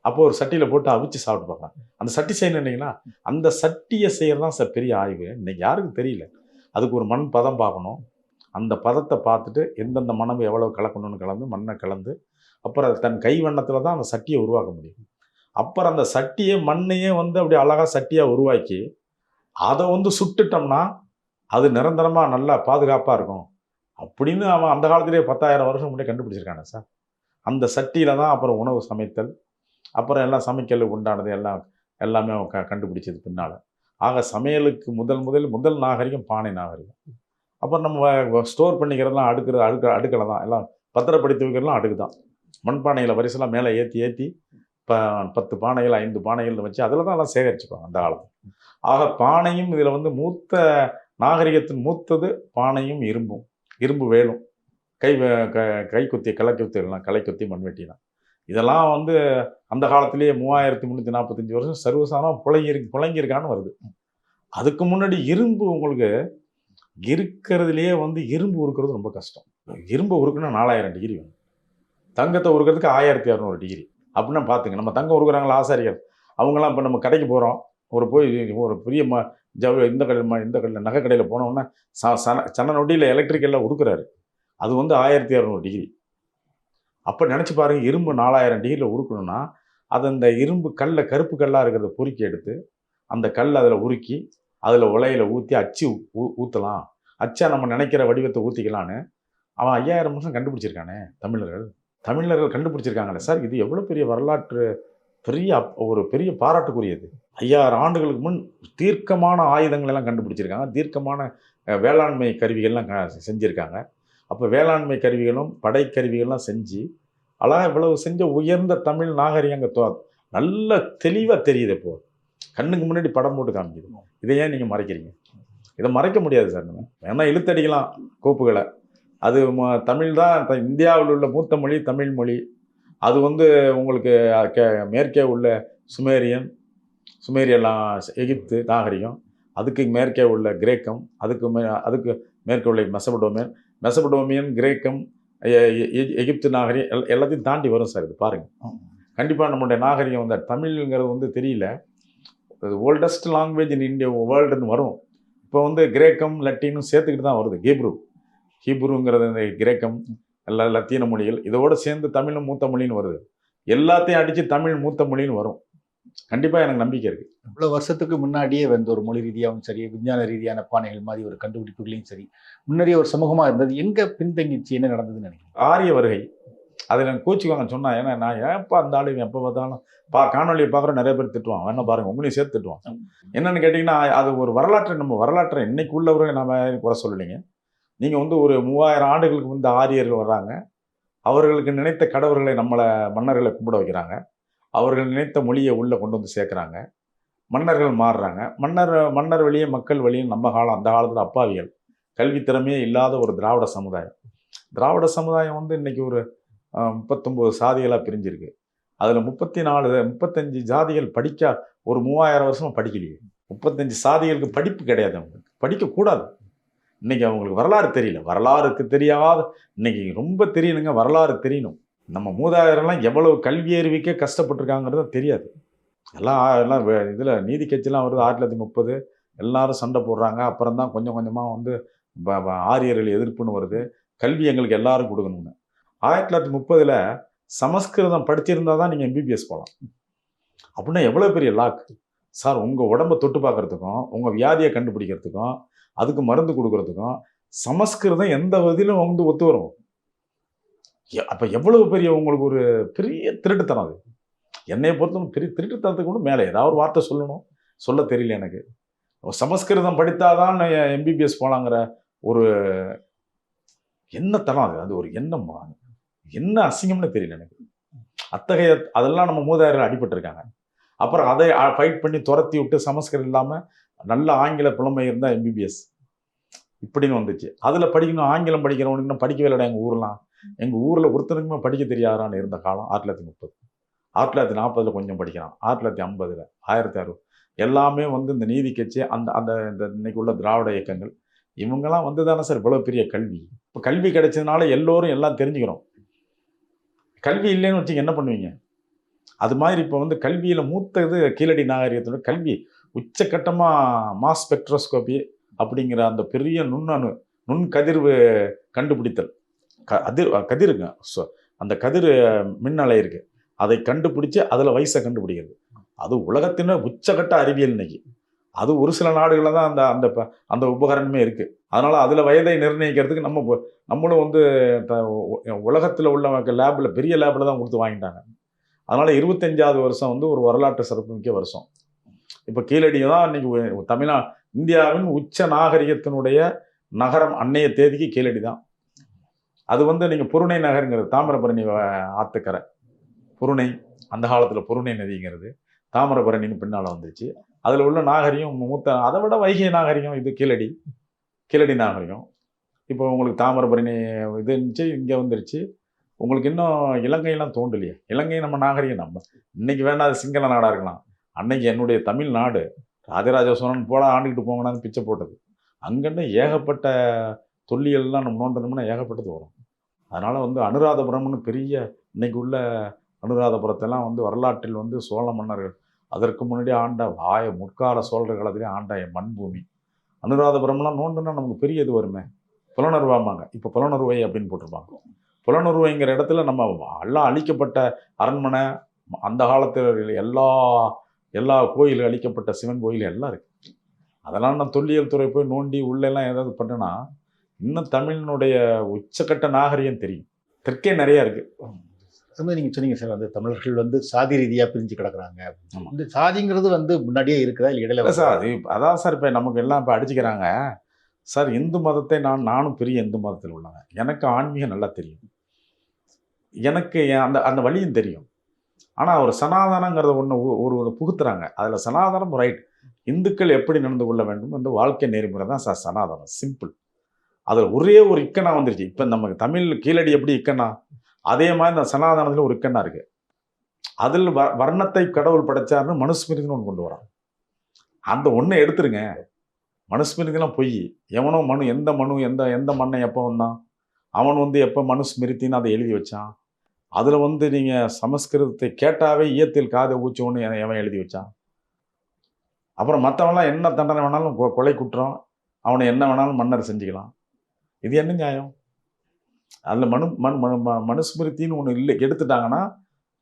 அப்போ ஒரு சட்டியில் போட்டு அவிச்சு சாப்பிட்டு பார்க்கலாம். அந்த சட்டி செய்யணுன்னீங்கன்னா அந்த சட்டியை செய்கிறது தான் சார் பெரிய ஆய்வு. இன்னைக்கு யாருக்கும் தெரியல. அதுக்கு ஒரு மண் பதம் பார்க்கணும். அந்த பதத்தை பார்த்துட்டு எந்தெந்த மணம் எவ்வளோ கலக்கணும்னு கலந்து மண்ணை கலந்து அப்புறம் தன் கை வண்ணத்தில் தான் அந்த சட்டியை உருவாக்க முடியும். அப்புறம் அந்த சட்டியை மண்ணையே வந்து அப்படி அழகாக சட்டியாக உருவாக்கி அதை வந்து சுட்டுட்டோம்னா அது நிரந்தரமாக நல்லா பாதுகாப்பாக இருக்கும் அப்படின்னு அவன் அந்த காலத்திலே 10,000 வருஷம் முன்னாடி கண்டுபிடிச்சிருக்கானே சார். அந்த சட்டியில் தான் அப்புறம் உணவு சமைத்தல், அப்புறம் எல்லாம் சமைக்கலுக்கு உண்டானது எல்லாமே கண்டுபிடிச்சது பின்னால். ஆக சமையலுக்கு முதல் நாகரிகம் பானை நாகரிகம். அப்புறம் நம்ம ஸ்டோர் பண்ணிக்கிறதெல்லாம் அடுக்கலை தான், எல்லாம் பத்திரப்படுத்தி வைக்கிறதுலாம் அடுக்கு தான். மண்பானையில் வரிசைலாம் மேலே ஏற்றி 10 பானைகள் 5 பானைகள் வச்சு அதில் தான் எல்லாம் சேகரிச்சுக்குவாங்க அந்த காலத்தில். ஆக பானையும் இதில் வந்து மூத்த நாகரிகத்தின் மூத்தது பானையும் இரும்பு வேலும், கை குத்தி களை குத்தி மண்வெட்டி தான். இதெல்லாம் வந்து அந்த காலத்திலேயே 3345 வருஷம் சர்வசாதாரணம் புழங்கியிருக்கான்னு வருது. அதுக்கு முன்னாடி இரும்பு உங்களுக்கு இருக்கிறதுலையே வந்து இரும்பு உருக்கிறது ரொம்ப கஷ்டம். இரும்பு உருக்குன்னா 4000 டிகிரி வேணும். தங்கத்தை உருக்கிறதுக்கு 1200 டிகிரி அப்படின்னா பார்த்துங்க. நம்ம தங்கம் உருக்குறாங்களா ஆசாரிகள், அவங்களாம் இப்போ நம்ம கடைக்கு போகிறோம், ஒரு பெரிய இந்த கடையில் நகை கடையில் போனோம்னா சன நொடியில் எலக்ட்ரிக்கலில் உருக்குறாரு. அது வந்து 1200 டிகிரி. அப்போ நினச்சி பாருங்கள், இரும்பு 4000 டிகிரியில் உருக்கணும்னா அது அந்த இரும்பு கருப்பு கல்லாக இருக்கிறத பொறுக்கி எடுத்து அந்த கல் அதில் உருக்கி அதில் உலையில் ஊற்றி அச்சு ஊற்றலாம், அச்சா நம்ம நினைக்கிற வடிவத்தை ஊற்றிக்கலான்னு அவன் 5000 வருஷம் கண்டுபிடிச்சிருக்கானே. தமிழர்கள் கண்டுபிடிச்சிருக்காங்களே சார். இது எவ்வளோ பெரிய வரலாற்று, ஒரு பெரிய பாராட்டுக்குரியது. 5000 ஆண்டுகளுக்கு முன் தீர்க்கமான ஆயுதங்கள் எல்லாம் கண்டுபிடிச்சிருக்காங்க, தீர்க்கமான வேளாண்மை கருவிகள்லாம் செஞ்சுருக்காங்க. அப்போ வேளாண்மை கருவிகளும் படை கருவிகள்லாம் செஞ்சு அழகாக இவ்வளவு செஞ்ச உயர்ந்த தமிழ் நாகரிகம் அங்கே நல்ல தெளிவாக தெரியுது. இப்போ கண்ணுக்கு முன்னாடி படம் போட்டு காமிக்குது. இதை ஏன் நீங்கள் மறைக்கிறீங்க? இதை மறைக்க முடியாது சார். நம்ம வேணா இழுத்தடிக்கலாம் கோப்புகளை. அது தமிழ் தான் இந்தியாவில் உள்ள மூத்த மொழி தமிழ் மொழி. அது வந்து உங்களுக்கு மேற்கே உள்ள சுமேரியெல்லாம் எகிப்து நாகரிகம், அதுக்கு மேற்கே உள்ள கிரேக்கம், அதுக்கு மேற்கே உள்ள மெசபடோமியன் கிரேக்கம், எகிப்து நாகரிகம் எல்லாத்தையும் தாண்டி வரும் சார். இது பாருங்கள். கண்டிப்பாக நம்மளுடைய நாகரிகம் வந்து தமிழ்ங்கிறது வந்து தெரியல. ஓல்டஸ்ட் லாங்குவேஜ் இன் இந்தியா வேர்ல்டுன்னு வரும். இப்போ வந்து கிரேக்கம் லத்தீனும் சேர்த்துக்கிட்டு தான் வருது. ஹீப்ருங்கிறது இந்த கிரேக்கம் லத்தீன மொழிகள் இதோடு சேர்ந்து தமிழும் மூத்த மொழின்னு வருது. எல்லாத்தையும் அடித்து தமிழ் மூத்த மொழின்னு வரும். கண்டிப்பாக எனக்கு நம்பிக்கை இருக்குது. இவ்வளோ வருஷத்துக்கு முன்னாடியே வந்து ஒரு மொழி ரீதியாகவும் சரி, விஞ்ஞான ரீதியான பானைகள் மாதிரி ஒரு கண்டுபிடிப்புகளையும் சரி, முன்னாடியே ஒரு சமூகமாக இருந்தது. எங்கே பின்தங்கிச்சு, என்ன நடந்ததுன்னு நினைக்கிறேன்? ஆரிய வருகை. அதை எனக்கு கோச்சிக்குவாங்க சொன்னா. ஏன்னா நான் ஏன்ப்பா அந்த ஆளு எப்போ பார்த்தாலும் காணொலியை பார்க்குற நிறைய பேர் திட்டுவான். வேணா பாருங்கள், உங்களையும் சேர்த்து திட்டுவான். என்னென்னு கேட்டிங்கன்னா, அது ஒரு நம்ம வரலாற்றை இன்னைக்கு உள்ளவர்கள் நம்ம குறை சொல்லலைங்க. நீங்கள் வந்து ஒரு 3000 ஆண்டுகளுக்கு முந்தைய ஆரியர்கள் வர்றாங்க. அவர்களுக்கு நினைத்த கடவுள்களை மன்னர்களை கும்பிட வைக்கிறாங்க. அவர்கள் நினைத்த மொழியை உள்ளே கொண்டு வந்து சேர்க்குறாங்க. மன்னர்கள் மாறுறாங்க. மன்னர் வழியே மக்கள் வழியும் அந்த காலத்தில் அப்பாவிகள், கல்வி திறமையே இல்லாத ஒரு திராவிட சமுதாயம் வந்து இன்றைக்கி ஒரு 39 சாதிகளாக பிரிஞ்சிருக்கு. அதில் 35 ஜாதிகள் ஒரு 3000 வருஷமாக படிக்கலையே. 35 சாதிகளுக்கு படிப்பு கிடையாது, அவங்களுக்கு படிக்கக்கூடாது. இன்னைக்கு அவங்களுக்கு வரலாறு தெரியல. வரலாறுக்கு தெரியாத இன்னைக்கு ரொம்ப தெரியணுங்க, வரலாறு தெரியணும். நம்ம மூதாதையரெல்லாம் எவ்வளவு கல்வி அறிவிக்க கஷ்டப்பட்டிருக்காங்கிறது தெரியாது. எல்லாம் இதில் நீதி கட்சிலாம் வருது 1930, எல்லாரும் சண்டை போடுறாங்க. அப்புறம் தான் கொஞ்சம் கொஞ்சமாக வந்து ஆரியர்கள் எதிர்ப்புன்னு வருது. கல்வி எங்களுக்கு எல்லாரும் கொடுக்கணும்னு. 1930 சமஸ்கிருதம் படிச்சிருந்தா தான் நீங்கள் எம்பிபிஎஸ் போகலாம். அப்படின்னா எவ்வளோ பெரிய லாக் சார். உங்கள் உடம்பை தொட்டு பார்க்குறதுக்கும், உங்கள் வியாதியை கண்டுபிடிக்கிறதுக்கும், அதுக்கு மருந்து கொடுக்கறதுக்கும் சமஸ்கிருதம் எந்த வகையிலும் வந்து ஒத்து வரும். அப்போ எவ்வளவு பெரிய உங்களுக்கு ஒரு பெரிய திருட்டுத்தனம் அது. என்னைய பொறுத்தவரை பெரிய திருட்டுத்தனத்துக்கு கூட மேலே ஏதாவது ஒரு வார்த்தை சொல்லணும், சொல்ல தெரியல எனக்கு. சமஸ்கிருதம் படித்தாதான் எம்பிபிஎஸ் போகலாங்கிற ஒரு என்ன தனம் அது. அது ஒரு எண்ணம், என்ன அசிங்கம்னு தெரியல எனக்கு. அத்தகைய அதெல்லாம் நம்ம மூதாதையர்கள் அடிபட்டிருக்காங்க. அப்புறம் அதை ஃபைட் பண்ணி துரத்தி விட்டு சமஸ்கிருதம் இல்லாமல் நல்ல ஆங்கில புலமை இருந்தால் எம்பிபிஎஸ் இப்படின்னு வந்துச்சு. அதில் படிக்கணும், ஆங்கிலம் படிக்கிறவனுக்கு படிக்கவே இல்லைடா எங்கள் ஊர்லாம். எங்கள் ஊரில் ஒருத்தனுக்குமே படிக்க தெரியாதான்னு இருந்த காலம் 1930. 1940 கொஞ்சம் படிக்கிறான், 1950, 1600 எல்லாமே வந்து இந்த நீதி கட்சி அந்த அந்த இந்த இன்னைக்கு உள்ள திராவிட இயக்கங்கள் இவங்கெல்லாம் வந்து தானே சார் இவ்வளோ பெரிய கல்வி. இப்போ கல்வி கிடைச்சதுனால எல்லோரும் எல்லாம் தெரிஞ்சுக்கிறோம். கல்வி இல்லைன்னு வச்சு என்ன பண்ணுவீங்க? அது மாதிரி இப்போ வந்து கல்வியில் மூத்தது கீழடி நாகரிகத்தோட கல்வி உச்சக்கட்டமாக மாஸ் ஸ்பெக்ட்ரோஸ்கோபி அப்படிங்கிற அந்த பெரிய நுண் கதிர்வு கண்டுபிடித்தல், கதிருங்க, அந்த கதிர் மின்னலை இருக்கு, அதை கண்டுபிடிச்சு அதில் வயசை கண்டுபிடிக்கிறது. அது உலகத்தின உச்சக்கட்ட அறிவியல் இன்னைக்கு. அது ஒரு சில நாடுகளில் தான் அந்த அந்த அந்த உபகரணமே இருக்குது. அதனால் அதில் வயதை நிர்ணயிக்கிறதுக்கு நம்மளும் வந்து உலகத்தில் உள்ள லேபில் பெரிய லேபில் தான் கொடுத்து வாங்கிட்டாங்க. அதனால் 25வது வருஷம் வந்து ஒரு வரலாற்று சிறப்புமிக்க வருஷம். இப்போ கீழடி தான் இன்னைக்கு இந்தியாவின் உச்ச நாகரிகத்தினுடைய நகரம் அன்னைய தேதிக்கு கீழடி தான். அது வந்து நீங்கள் புருணை நகருங்கிறது தாமிரபரணி ஆற்றுக்கரை புருணை, அந்த காலத்தில் புருணை நதிங்கிறது தாமிரபரணின்னு பின்னால் வந்துச்சு. அதில் உள்ள நாகரிகம் மூத்த, அதை விட வைகை நாகரிகம் இது கீழடி நாகரிகம். இப்போ உங்களுக்கு தாமிரபரணி இது இருந்துச்சு, இங்கே வந்துருச்சு. உங்களுக்கு இன்னும் இலங்கையெல்லாம் தோண்டலையே. இலங்கை நம்ம நாகரிகம், நம்ம இன்னைக்கு வேணாம் அது சிங்கள நாடாக இருக்கலாம். அன்னைக்கு என்னுடைய தமிழ்நாடு ராஜராஜ சோழன் போல ஆண்டுக்கிட்டு போங்கன்னு பிச்சை போட்டது. அங்கன்னு ஏகப்பட்ட தொல்லியல்லாம் நம்ம நோண்டணும்னா ஏகப்பட்டது வரும். அதனால் வந்து அனுராதபுரம்னு பெரிய இன்னைக்கு உள்ள அனுராதபுரத்தெல்லாம் வந்து வரலாற்றில் வந்து சோழ மன்னர்கள் அதற்கு முன்னாடி ஆண்ட முற்கால சோழர்கள் காலத்திலே ஆண்ட மண்பூமி. அனுராதபுரம்லாம் நோண்டுன்னா நமக்கு பெரிய இது வருமே. புலனருவாமாங்க, இப்போ புலனருவை அப்படின்னு போட்டிருப்பாங்க. புலனருவைங்கிற இடத்துல நம்ம எல்லாம் அழிக்கப்பட்ட அரண்மனை, அந்த காலத்தில் எல்லா கோயில் அழிக்கப்பட்ட சிவன் கோயில் எல்லாம் இருக்குது. அதெல்லாம் நான் தொல்லியல் துறை போய் நோண்டி உள்ளெல்லாம் ஏதாவது பண்ணேன்னா இன்னும் தமிழினுடைய உச்சக்கட்ட நாகரிகம் தெரியும். தெற்கே நிறையா இருக்குது. அது நீங்கள் சொன்னீங்க சார், வந்து தமிழர்கள் வந்து சாதி ரீதியாக பிரிஞ்சு கிடக்குறாங்க. இந்த சாதிங்கிறது வந்து முன்னாடியே இருக்குதா இல்லை இடையில சார்? அது அதான் சார், இப்போ நமக்கு எல்லாம் இப்போ அடிச்சுக்கிறாங்க சார். இந்து மதத்தை நானும் பெரிய இந்து மதத்தில் உள்ளவன். எனக்கு ஆன்மீகம் நல்லா தெரியும், எனக்கு அந்த வழியும் தெரியும். ஆனால் ஒரு சனாதனங்கிறத ஒன்று புகுத்துறாங்க. அதில் சனாதனம் ரைட், இந்துக்கள் எப்படி நடந்து கொள்ள வேண்டும் அந்த வாழ்க்கை நெறிமுறை தான் சார் சனாதனம். சிம்பிள். அதில் ஒரே ஒரு இக்கண்ணா வந்துருச்சு. இப்போ நமக்கு தமிழ் கீழடி எப்படி இக்கண்ணா, அதே மாதிரி இந்த சனாதனத்தில் ஒரு இக்கண்ணா இருக்குது. அதில் வர்ணத்தை கடவுள் படைச்சாருன்னு மனுஸ்மிருதின்னு ஒன்று கொண்டு வரான். அந்த ஒன்றை எடுத்துருங்க. மனுஸ்மிருதிலாம் பொய். எவனோ எந்த மண்ணை எப்போ வந்தான், அவன் வந்து எப்போ மனுஸ்மிருத்தின்னு அதை எழுதி வச்சான். அதில் வந்து நீங்கள் சமஸ்கிருதத்தை கேட்டாவே ஈயத்தில் காதை ஊச்சோன்னு எவன் எழுதி வச்சான். அப்புறம் மற்றவன்லாம் என்ன தண்டனை வேணாலும், கொலை குற்றம், அவனை என்ன வேணாலும் மன்னர் செஞ்சுக்கலாம். இது என்ன நியாயம்? அதில் மனுஸ்மிருத்தின்னு ஒன்று இல்லை எடுத்துட்டாங்கன்னா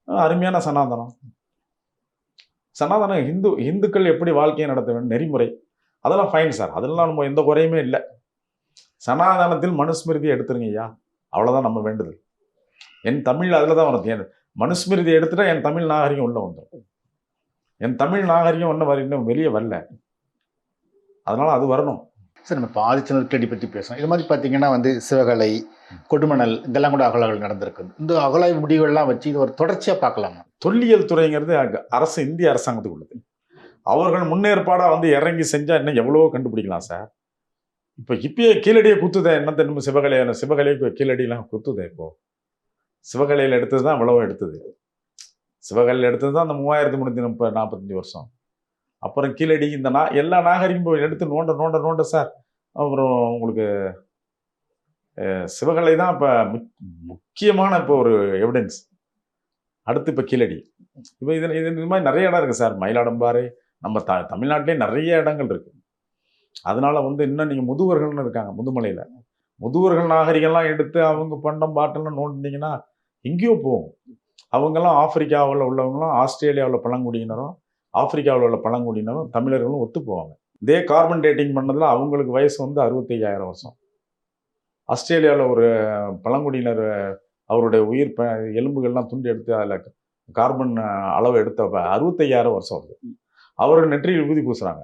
அருமையான சனாதனம். இந்துக்கள் எப்படி வாழ்க்கையை நடத்த வேண்டும் நெறிமுறை அதெல்லாம் ஃபைன் சார், அதெல்லாம் நம்ம எந்த குறையுமே இல்லை. சனாதனத்தில் மனுஸ்மிருதியை எடுத்துருங்க ஐயா, அவ்வளோதான் நம்ம வேண்டுதல். என் தமிழ் அதில் தான் வரும். மனுஸ்மிருதி எடுத்துட்டா என் தமிழ் நாகரிகம் உள்ள வந்துடும். என் தமிழ் நாகரிகம் இன்னும் வெளியே வரல, அதனால் அது வரணும் சார். நம்ம இப்போ ஆதிச்சநல்லூர் கீழடி பற்றி பேசுகிறோம். இது மாதிரி பார்த்தீங்கன்னா வந்து சிவகலை, கொடுமணல் இதெல்லாம் கூட அகலாய்வு நடந்திருக்கு. இந்த அகலாய்வு முடிவுகள்லாம் வச்சு இது ஒரு தொடர்ச்சியாக பார்க்கலாமா? தொல்லியல் துறைங்கிறது இந்திய அரசாங்கத்துக்கு உள்ளது. அவர்கள் முன்னேற்பாடாக வந்து இறங்கி செஞ்சால் இன்னும் எவ்வளவோ கண்டுபிடிக்கலாம் சார். இப்பயே கீழடியை குத்துதே, என்னத்தை நம்ம சிவகலையை கீழடியெல்லாம் குத்துதே. இப்போது சிவகலையில் எடுத்தது தான் இவ்வளவோ எடுத்தது. சிவகலையில் எடுத்தது தான் அந்த 3345 வருஷம். அப்புறம் கீழடி இந்த எல்லா நாகரிகம் எடுத்து நோண்ட சார். அப்புறம் உங்களுக்கு சிவகலை தான் இப்போ முக்கியமான இப்போ ஒரு எவிடன்ஸ். அடுத்து இப்போ கீழடி. இப்போ இது மாதிரி நிறைய இடம் இருக்குது சார். மயிலாடும்பாறை, நம்ம தமிழ்நாட்டிலே நிறைய இடங்கள் இருக்குது. அதனால வந்து இன்னும் நீங்கள் முதுவர்கள்னு இருக்காங்க முதுமலையில். முதுவர்கள் நாகரிகம்லாம் எடுத்து அவங்க பண்டம் பாட்டெல்லாம் நோண்டினீங்கன்னா எங்கேயோ போகும். அவங்கெல்லாம் ஆப்பிரிக்காவில் உள்ளவங்களும், ஆஸ்திரேலியாவில் பழங்குடியினரும், ஆப்பிரிக்காவில் உள்ள பழங்குடியினரும், தமிழர்களும் ஒத்து போவாங்க. இதே கார்பன் டேட்டிங் பண்ணதில் அவங்களுக்கு வயசு வந்து 65,000 வருஷம். ஆஸ்திரேலியாவில் ஒரு பழங்குடியினர் அவருடைய உயிர் எலும்புகள்லாம் துண்டு எடுத்து அதில் கார்பன் அளவு எடுத்த 65,000 வருஷம் வருது. அவர்கள் நெற்றியில் விபூதி பூசுகிறாங்க.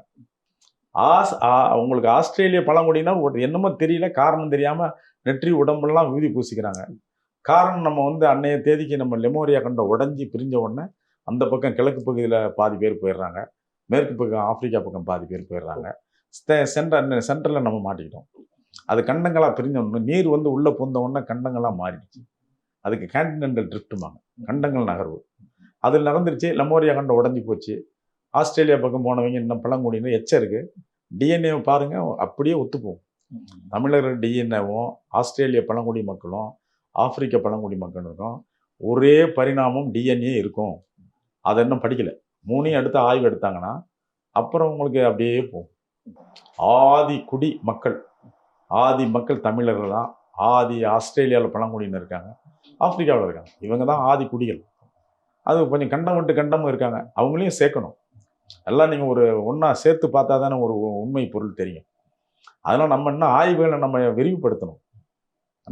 உங்களுக்கு ஆஸ்திரேலிய பழங்குடியினர் என்னமோ தெரியல, காரணம் தெரியாமல் நெற்றி உடம்பெல்லாம் விபூதி பூசிக்கிறாங்க. காரணம் நம்ம வந்து அன்னைய தேதிக்கு நம்ம லெமோரியா கண்ட உடஞ்சி பிரிஞ்ச உடனே அந்த பக்கம் கிழக்கு பகுதியில் பாதி பேர் போயிடுறாங்க, மேற்கு பக்கம் ஆப்பிரிக்கா பக்கம் பாதி பேர் போயிடுறாங்க. சென்டரில் நம்ம மாட்டிக்கிட்டோம். அது கண்டங்களாக பிரிஞ்ச உடனே நீர் வந்து உள்ளே பூந்த உடனே கண்டங்களாக மாறிடுச்சு. அதுக்கு கான்டினென்டல் ட்ரிஃப்ட்டுமாங்க, கண்டங்கள் நகர்வு. அதில் நடந்துருச்சு. லெமோரியா கண்ட உடஞ்சி போச்சு. ஆஸ்திரேலியா பக்கம் போனவங்க இன்னும் பழங்குடியினர் எச்சம் இருக்குது. டிஎன்ஏவை பாருங்கள், அப்படியே ஒத்துப்போம். தமிழர்கள் டிஎன்ஏவும் ஆஸ்திரேலிய பழங்குடி மக்களும் ஆப்பிரிக்க பழங்குடி மக்களுக்கும் ஒரே பரிணாமம் டிஎன்ஏ இருக்கும். அதை இன்னும் படிக்கலை. 3 அடுத்து ஆய்வு எடுத்தாங்கன்னா அப்புறம் உங்களுக்கு அப்படியே போகும். ஆதி குடி மக்கள், ஆதி மக்கள் தமிழர்கள் தான். ஆதி ஆஸ்திரேலியாவில் பழங்குடியினர் இருக்காங்க, ஆப்பிரிக்காவில் இருக்காங்க. இவங்க தான் ஆதி குடிகள். அது கொஞ்சம் கண்டம் விட்டு கண்டமும் இருக்காங்க. அவங்களையும் சேர்க்கணும். எல்லாம் நீங்கள் ஒரு ஒன்றா சேர்த்து பார்த்தா தானே ஒரு உண்மை பொருள் தெரியும். அதனால் நம்ம இன்னும் ஆய்வுகளை நம்ம விரிவுபடுத்தணும்.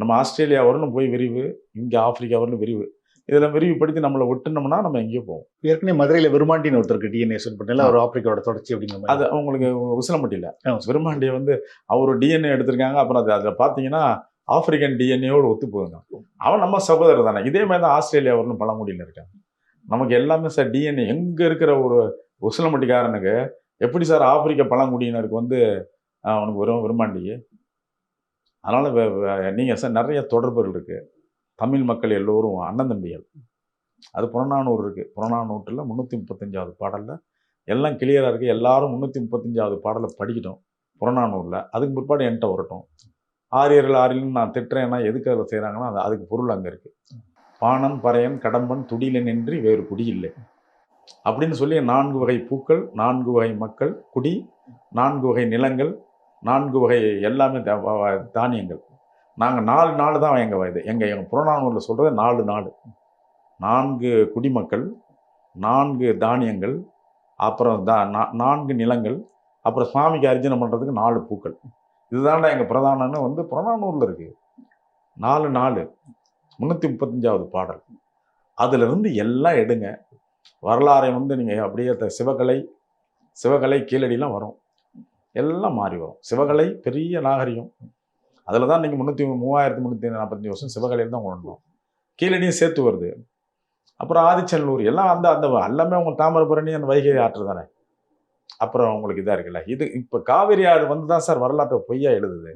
நம்ம ஆஸ்திரேலியா வரலும் போய் விரிவு, இங்கே ஆப்பிரிக்கா வரலும் விரிவு. இதில் விரிவுபடுத்தி நம்மளை ஒட்டுனோம்னா நம்ம எங்கேயோ போவோம். ஏற்கனவே மதுரையில் விருமாண்டின்னு ஒருத்தருக்கு டிஎன்ஏ செட் பண்ணல, ஒரு ஆப்பிரிக்காவோட தொடர்ச்சி அப்படிங்கிற மாதிரி. அது அவங்களுக்கு உசிலம்பட்டியில் விருமாண்டியை வந்து அவர் டிஎன்ஏ எடுத்திருக்காங்க. அப்புறம் அதில் பார்த்தீங்கன்னா ஆப்பிரிக்கன் டிஎன்ஏவோடு ஒத்து போகுங்க. அவன் நம்ம சகோதரர் தானே. இதே மாதிரி தான் ஆஸ்திரேலியா வரலும் பழங்குடியில் இருக்காங்க. நமக்கு எல்லாமே சார் டிஎன்ஏ எங்கே இருக்கிற ஒரு உசிலம்பட்டிக்காரனுக்கு எப்படி சார் ஆப்பிரிக்க பழங்குடியினருக்கு வந்து அவனுக்கு வரும் விரும்பாண்டியே. அதனால் நீங்கள் சார் நிறைய தொடர்புகள் இருக்குது. தமிழ் மக்கள் எல்லோரும் அண்ணன் தம்பிகள். அது புறநானூறு இருக்குது. புறநானூற்றில் 335வது பாடலில் எல்லாம் கிளியராக இருக்குது. எல்லாரும் 335வது பாடலை படிக்கட்டும் புறநானூரில். அதுக்கு பிற்பாடு என்கிட்ட வரட்டும். ஆரியர்கள் நான் திட்டுறேன்னா எதுக்கு அதில் செய்கிறாங்கன்னா அதுக்கு பொருள் அங்கே இருக்குது. பாணன் பறையன் கடம்பன் துடிலன் என்று வேறு குடி இல்லை அப்படின்னு சொல்லி 4 வகை பூக்கள், 4 வகை மக்கள், குடி, 4 வகை நிலங்கள், 4 வகை எல்லாமே தானியங்கள். நாங்கள் 4 தான் எங்கள் புறநானூரில் சொல்கிறது 4. 4 குடிமக்கள், 4 தானியங்கள், அப்புறம் 4 நிலங்கள், அப்புறம் சுவாமிக்கு அர்ச்சனை பண்ணுறதுக்கு 4 பூக்கள். இதுதான்டா எங்கள் பிரதானன்னு வந்து புறநானூரில் இருக்குது. 4 335வது பாடல். அதிலிருந்து எல்லாம் எடுங்க. வரலாறை வந்து நீங்கள் அப்படியே சிவகலை கீழடிலாம் வரும், எல்லாம் மாறி வரும். சிவகலை பெரிய நாகரிகம். அதில் தான் நீங்கள் 3345 வருஷம் சிவகலையில் தான் கொண்டோம். கீழடியும் சேர்த்து வருது. அப்புறம் ஆதிச்சநல்லூர் எல்லாம் அந்த எல்லாமே அவங்க தாமிரபரணி அந்த வைகை ஆற்று தானே. அப்புறம் உங்களுக்கு இதாக இருக்குல்ல. இது இப்போ காவிரி ஆறு வந்து தான் சார் வரலாற்றை பொய்யா எழுதுது.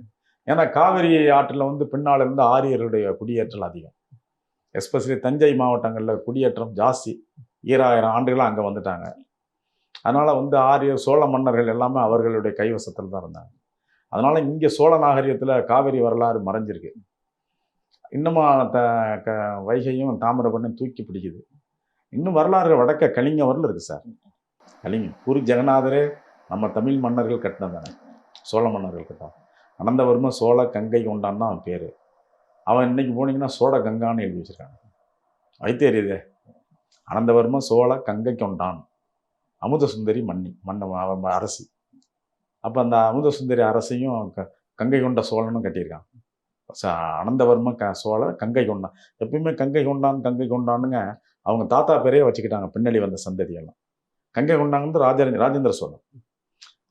ஏன்னா காவிரி ஆற்றில் வந்து பின்னால் இருந்து ஆரியர்களுடைய குடியேற்றல் அதிகம். எஸ்பெஷலி தஞ்சை மாவட்டங்களில் குடியேற்றம் ஜாஸ்தி. 2000 ஆண்டுகளாக அங்கே வந்துட்டாங்க. அதனால் வந்து ஆரிய சோழ மன்னர்கள் எல்லாமே அவர்களுடைய கைவசத்தில் தான் இருந்தாங்க. அதனால் இங்கே சோழ நாகரிகத்தில் காவிரி வரலாறு மறைஞ்சிருக்கு. இன்னமும் வைகையும் தாமிரபரணியும் தூக்கி பிடிக்குது. இன்னும் வரலாறு வடக்க கலிங்க வரல இருக்குது சார். கலிங்கம் பூரி ஜெகநாதரே நம்ம தமிழ் மன்னர்கள் கட்டினது தானே, சோழ மன்னர்கள் கட்டான். அனந்தவர்மன் சோழ கங்கை கொண்டான் தான் அவன் பேர். அவன் இன்னைக்கு போனீங்கன்னா சோழ கங்கான்னு எழுதி வச்சுருக்காங்க. வைத்தேரியதே அனந்தவர்மன் சோழ கங்கை கொண்டான், அமுத சுந்தரி அவன் அரசி. அப்போ அந்த அமுத சுந்தரி அரசையும் கங்கை கொண்ட சோழனும் கட்டியிருக்காங்க. அனந்தவர்மன் சோழ கங்கை கொண்டான். எப்பயுமே கங்கை கொண்டானுங்க அவங்க தாத்தா பேரையே வச்சுக்கிட்டாங்க. பின்னாடி வந்த சந்ததியெல்லாம் கங்கை கொண்டாங்க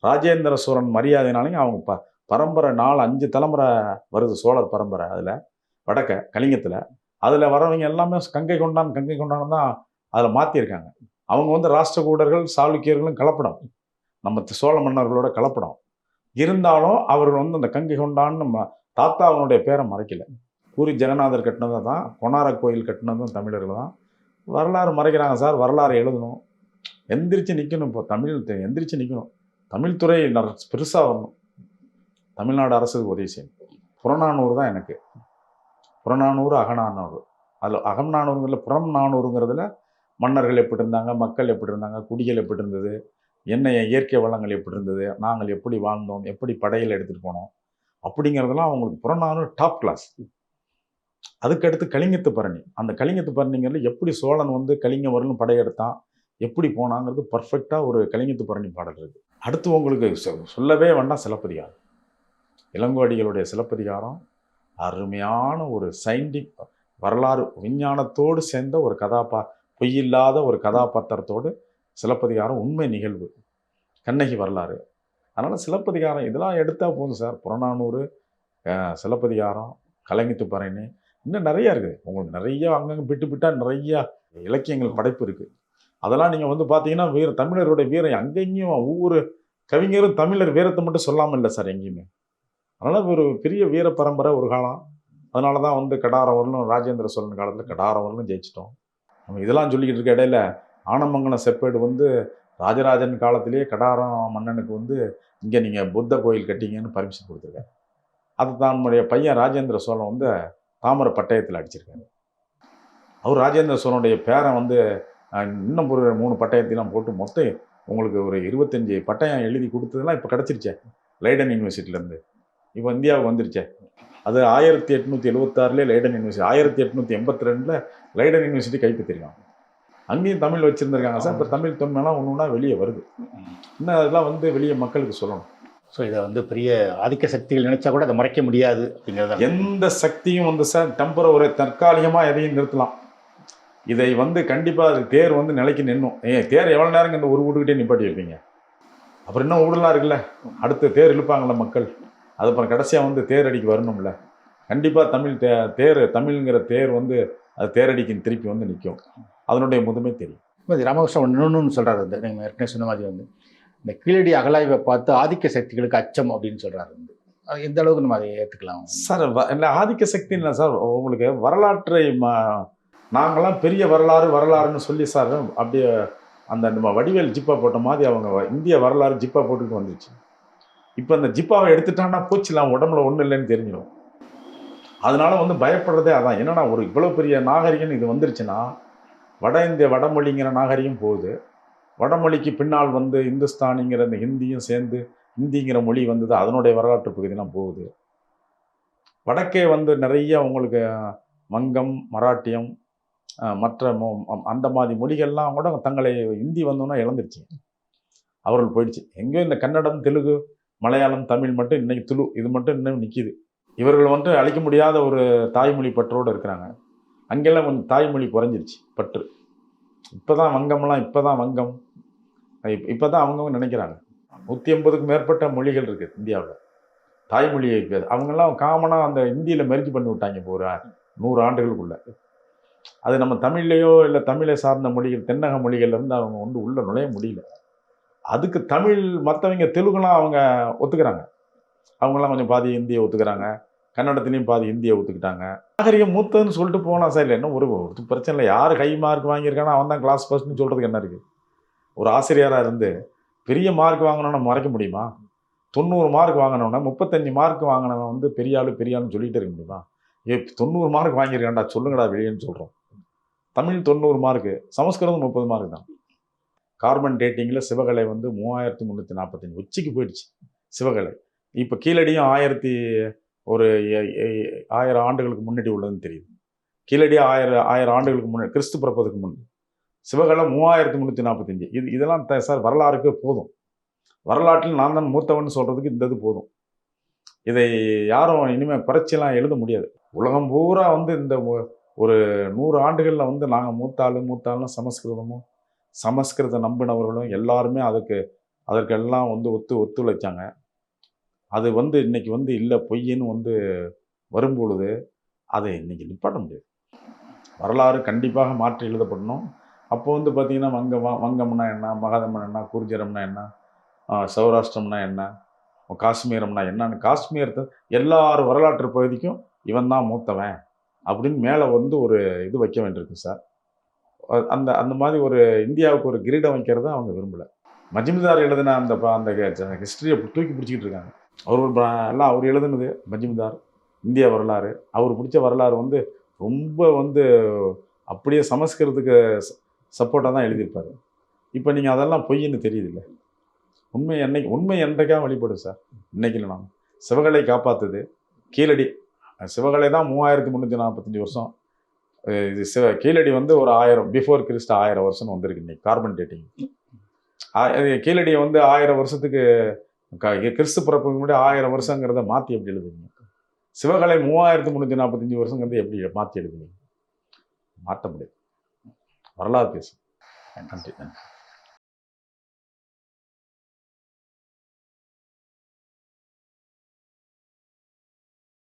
ராஜேந்திர சோழன் மரியாதைனாலையும் அவங்க பரம்பரை 4-5 தலைமுறை வருது சோழர் பரம்பரை. அதில் வடக்க கலிங்கத்தில் அதில் வரவங்க எல்லாமே கங்கை கொண்டான் தான் அதில் மாற்றிருக்காங்க. அவங்க வந்து ராஷ்டிரகூடர்கள் சாளுக்கியர்களும் கலப்படம், நம்ம சோழ மன்னர்களோட கலப்படம் இருந்தாலும் அவர்கள் வந்து அந்த கங்கை கொண்டான்னு நம்ம தாத்தா அவனுடைய பேரை மறைக்கல. பூரி ஜெகநாதர் கட்டினதை தான், கொணாரக் கோயில் கட்டினதும் தமிழர்கள் தான். வரலாறு மறைக்கிறாங்க சார். வரலாறு எழுதணும், எந்திரிச்சு நிற்கணும். இப்போ எந்திரிச்சு நிற்கணும். தமிழ் துறை பெருசாக வரணும். தமிழ்நாடு அரசுக்கு உதவி செய்யணும். புறநானூறு தான் எனக்கு. புறநானூறு, அகநானூறு. அதில் அகநானூறுங்கிறதுல புறநானூறுங்கிறதுல மன்னர்கள் எப்படி இருந்தாங்க, மக்கள் எப்படி இருந்தாங்க, குடிகள் எப்படி இருந்தது, என்ன இயற்கை வளங்கள் எப்படி இருந்தது, நாங்கள் எப்படி வாழ்ந்தோம், எப்படி படையில் எடுத்துகிட்டு போனோம் அப்படிங்கிறதெல்லாம் அவங்களுக்கு புறநானூறு டாப் கிளாஸ். அதுக்கடுத்து கலிங்கத்து பரணி. அந்த கலிங்கத்து பரணிங்கிறதுல எப்படி சோழன் வந்து கலிங்கம் வரலும் படையெடுத்தான், எப்படி போனாங்கிறது பர்ஃபெக்டாக ஒரு கலிங்கத்து பரணி பாடல் இருக்குது. அடுத்து உங்களுக்கு சொல்லவே வேண்டாம் சிலப்பதிகாரம். இளங்கோவடிகளுடைய சிலப்பதிகாரம் அருமையான ஒரு சயின்டிஃபிக் வரலாறு விஞ்ஞானத்தோடு சேர்ந்த ஒரு பொய்யில்லாத ஒரு கதாபாத்திரத்தோடு சிலப்பதிகாரம் உண்மை நிகழ்வு, கண்ணகி வரலாறு. அதனால் சிலப்பதிகாரம் இதெல்லாம் எடுத்தால் போதும் சார். புறநானூறு, சிலப்பதிகாரம், கலிங்கத்து பரணி, இன்னும் நிறையா இருக்குது. உங்களுக்கு நிறைய அங்கங்கே விட்டு நிறையா இலக்கியங்கள் படைப்பு இருக்குது. அதெல்லாம் நீங்கள் வந்து பார்த்தீங்கன்னா தமிழருடைய வீரம் அங்கேயும் ஒவ்வொரு கவிஞரும் தமிழர் வீரத்தை மட்டும் சொல்லாமல் இல்லை சார் எங்கேயுமே. அதனால் ஒரு பெரிய வீர பரம்பரை ஒரு காலம். அதனால தான் வந்து கடாரவரலும் ராஜேந்திர சோழன் காலத்தில் கடாரவரலும் ஜெயிச்சிட்டோம். நம்ம இதெல்லாம் சொல்லிக்கிட்டு இருக்க இடையில ஆனமங்கலம் செப்பேடு வந்து ராஜராஜன் காலத்திலேயே கடாரம் மன்னனுக்கு வந்து இங்கே நீங்கள் புத்த கோயில் கட்டிங்கன்னு பர்மிஷன் கொடுத்துருக்காரு. அது தான் நம்முடைய பையன் ராஜேந்திர சோழன் வந்து தாமரை பட்டயத்தில் அடிச்சிருக்காரு. அவர் ராஜேந்திர சோழனுடைய பேரன் வந்து இன்னும் ஒரு 3 பட்டயத்தையும் போட்டு மொத்தம் உங்களுக்கு ஒரு 25 பட்டயம் எழுதி கொடுத்ததெல்லாம் இப்போ கிடச்சிருச்சே லைடன் யூனிவர்சிட்டியிலேருந்து. இப்போ இந்தியாவுக்கு வந்துருச்சே. அது 1876 லைடன் யூனிவர்சிட்டி, 1882 லைடன் யூனிவர்சிட்டி கைப்பற்றிருக்காங்க. அங்கேயும் தமிழ் வச்சுருந்துருக்காங்க சார். இப்போ தமிழ் தொன்மைலாம் ஒன்று ஒன்றா வெளியே வருது. இன்னும் அதெல்லாம் வந்து வெளியே மக்களுக்கு சொல்லணும். ஸோ இதை வந்து பெரிய ஆதிக்க சக்திகள் நினைச்சா கூட அதை மறைக்க முடியாது அப்படிங்கிறத. எந்த சக்தியும் வந்து சார் டெம்பரவரி தற்காலிகமாக எதையும் நிறுத்தலாம். இதை வந்து கண்டிப்பாக அது தேர் வந்து நிலைக்கு நின்னும். தேர் எவ்வளோ நேரம் இந்த ஒரு வீட்டுக்கிட்டே நிப்பாட்டி வைப்பீங்க? அப்புறம் இன்னும் ஊடலாம் இருக்குல்ல, அடுத்து தேர் இழுப்பாங்கள்ல மக்கள். அது அப்புறம் கடைசியாக வந்து தேர் அடிக்கு வரணும்ல. கண்டிப்பாக தமிழ்ங்கிற தேர் வந்து அது தேரடிக்கு திருப்பி வந்து நிற்கும். அதனுடைய முதுமை தெரியும். ராமகிருஷ்ணன் இன்னொன்று சொல்கிறாரு, வந்து நீங்கள் ஏற்கனவே சொன்ன மாதிரி வந்து இந்த கீழடி அகலாய்வை பார்த்து ஆதிக்க சக்திகளுக்கு அச்சம் அப்படின்னு சொல்கிறாரு. வந்து அது எந்த அளவுக்கு நம்ம அதை ஏற்றுக்கலாம் சார்? இல்லை ஆதிக்க சக்தி இல்லை சார். உங்களுக்கு வரலாற்றை நாங்களாம் பெரிய வரலாறுன்னு சொல்லி சார் அப்படியே அந்த நம்ம வடிவேல் ஜிப்பா போட்ட மாதிரி அவங்க இந்திய வரலாறு ஜிப்பா போட்டுக்கிட்டு வந்துருச்சு. இப்போ அந்த ஜிப்பாவை எடுத்துட்டான்னா போச்சுலாம், உடம்புல ஒன்றும் இல்லைன்னு தெரிஞ்சிடும். அதனால வந்து பயப்படுறதே அதான். என்னன்னா ஒரு இவ்வளோ பெரிய நாகரிகம் இது வந்துருச்சுன்னா வடமொழிங்கிற நாகரிகம் போகுது. வடமொழிக்கு பின்னால் வந்து இந்துஸ்தானிங்கிற இந்த ஹிந்தியும் சேர்ந்து ஹிந்திங்கிற மொழி வந்தது, அதனுடைய வரலாற்று பகுதியெல்லாம் போகுது. வடக்கே வந்து நிறைய உங்களுக்கு வங்கம், மராட்டியம், மற்ற அந்த மாதிரி மொழிகள்லாம் கூட தங்களை ஹிந்தி வந்தோன்னா இழந்துருச்சு. அவர்கள் போயிடுச்சு. எங்கேயோ இந்த கன்னடம், தெலுங்கு, மலையாளம், தமிழ் மட்டும் இன்னைக்கு துளு இது மட்டும் இன்னும் நிற்கிது. இவர்கள் வந்து அழிக்க முடியாத ஒரு தாய்மொழி பற்றோடு இருக்கிறாங்க. அங்கெல்லாம் கொஞ்சம் தாய்மொழி குறைஞ்சிருச்சு பற்று. இப்போ தான் வங்கம்லாம் இப்போ தான் அவங்க நினைக்கிறாங்க. 180க்கும் மேற்பட்ட மொழிகள் இருக்குது இந்தியாவில். தாய்மொழியை அவங்கெல்லாம் காமனாக அந்த இந்தியில் மெர்ஜ் பண்ணி விட்டாங்க இப்போ ஒரு 100 ஆண்டுகளுக்குள்ள. அது நம்ம தமிழ்லையோ இல்லை தமிழை சார்ந்த மொழிகள் தென்னக மொழிகள்லேருந்து அவங்க வந்து உள்ளே நுழைய முடியல. அதுக்கு தமிழ் மற்றவங்க தெலுங்குலாம் அவங்க ஒத்துக்கிறாங்க. அவங்களாம் கொஞ்சம் பாதி ஹிந்தியை ஒத்துக்கிறாங்க, கன்னடத்துலேயும் பாதி ஹிந்தியை ஒத்துக்கிட்டாங்க. நாகரிகம் மூத்ததுன்னு சொல்லிட்டு போகலாம் சார். இல்லை என்ன ஒரு பிரச்சனை இல்லை. யார் ஹை மார்க் வாங்கியிருக்கானோ அவன் தான் கிளாஸ் ஃபர்ஸ்ட்னு சொல்கிறதுக்கு என்ன இருக்குது? ஒரு ஆசிரியராக இருந்து பெரிய மார்க் வாங்கினோன்னா மறைக்க முடியுமா? 90 மார்க் வாங்கினோன்னா 35 மார்க் வாங்கினவன் வந்து பெரிய ஆளுன்னு சொல்லிகிட்டே இருக்க முடியுமா? 90 மார்க் வாங்கியிருக்காண்டா சொல்லுங்கடா வெளியேன்னு சொல்கிறோம். தமிழ் 90 மார்க்கு, சமஸ்கிருதம் 30 மார்க் தான். கார்பன் டேட்டிங்கில் சிவகலை வந்து 3345 உச்சிக்கு போயிடுச்சு சிவகலை. இப்போ கீழடியும் 1000 ஆண்டுகளுக்கு முன்னாடி உள்ளதுன்னு தெரியுது. கீழடி 1000 ஆண்டுகளுக்கு முன்னாடி கிறிஸ்து பிறப்பதுக்கு முன். சிவகலை 3345. இதெல்லாம் சார் வரலாறுக்கு போதும். வரலாற்றில் நான் தான் மூத்தவன் சொல்கிறதுக்கு இந்த இது போதும். இதை யாரும் இனிமேல் குறைச்செல்லாம் எழுத முடியாது. உலகம் பூரா வந்து இந்த ஒரு 100 ஆண்டுகளில் வந்து நாங்கள் மூத்தாளும் சமஸ்கிருத நம்பினவர்களும் எல்லாருமே அதற்கெல்லாம் வந்து ஒத்துழைச்சாங்க. அது வந்து இன்னைக்கு வந்து இல்லை பொய்ன்னு வந்து வரும்பொழுது அதை இன்னைக்கு நிப்பாட்ட முடியாது. வரலாறு கண்டிப்பாக மாற்றி எழுதப்படணும். அப்போ வந்து பார்த்திங்கன்னா வங்கம்னா என்ன, மகதம்னா என்ன, குர்ஜரம்னா என்ன, சௌராஷ்டிரம்னா என்ன, காஷ்மீரம்னா என்னன்னு காஷ்மீர் எல்லாரும் வரலாற்று பகுதிக்கும் இவன் தான் மூத்தவன் அப்படின்னு மேலே வந்து ஒரு இது வைக்க வேண்டியிருக்கு சார். அந்த மாதிரி ஒரு இந்தியாவுக்கு ஒரு கிரீடம் வைக்கிறத அவங்க விரும்பலை. மஜும்தார் எழுதின அந்த ஹிஸ்டரியை தூக்கி பிடிச்சிக்கிட்டு இருக்காங்க. எல்லாம் அவர் எழுதுனது மஜும்தார், இந்திய வரலாறு. அவர் பிடிச்ச வரலாறு வந்து ரொம்ப வந்து அப்படியே சமஸ்கிருதத்துக்கு சப்போர்ட்டாக தான் எழுதியிருப்பார். இப்போ நீங்கள் அதெல்லாம் பொய்ன்னு தெரியுதுல்ல. உண்மை என்றைக்காக வெளிப்படும் சார். இன்னைக்கு இல்லை. நான் சிவகலை காப்பாற்றுது கீழடி. சிவகலை தான் 3345 வருஷம். இது கீழடி வந்து ஒரு 1000 பிஃபோர் கிறிஸ்ட் 1000 வருஷம் வந்திருக்கு இன்னைக்கு கார்பன் டேட்டிங். கீழடியை வந்து 1000 வருஷத்துக்கு கிறிஸ்து பிறப்புக்கு முன்னாடி 1000 வருஷங்கிறத மாற்றி எப்படி எழுதுவீங்க? சிவகலை 3345 வருஷங்கிறது எப்படி மாற்றி எழுதுவீங்க? மாற்ற முடியாது. வரலாறு பேசும். நன்றி.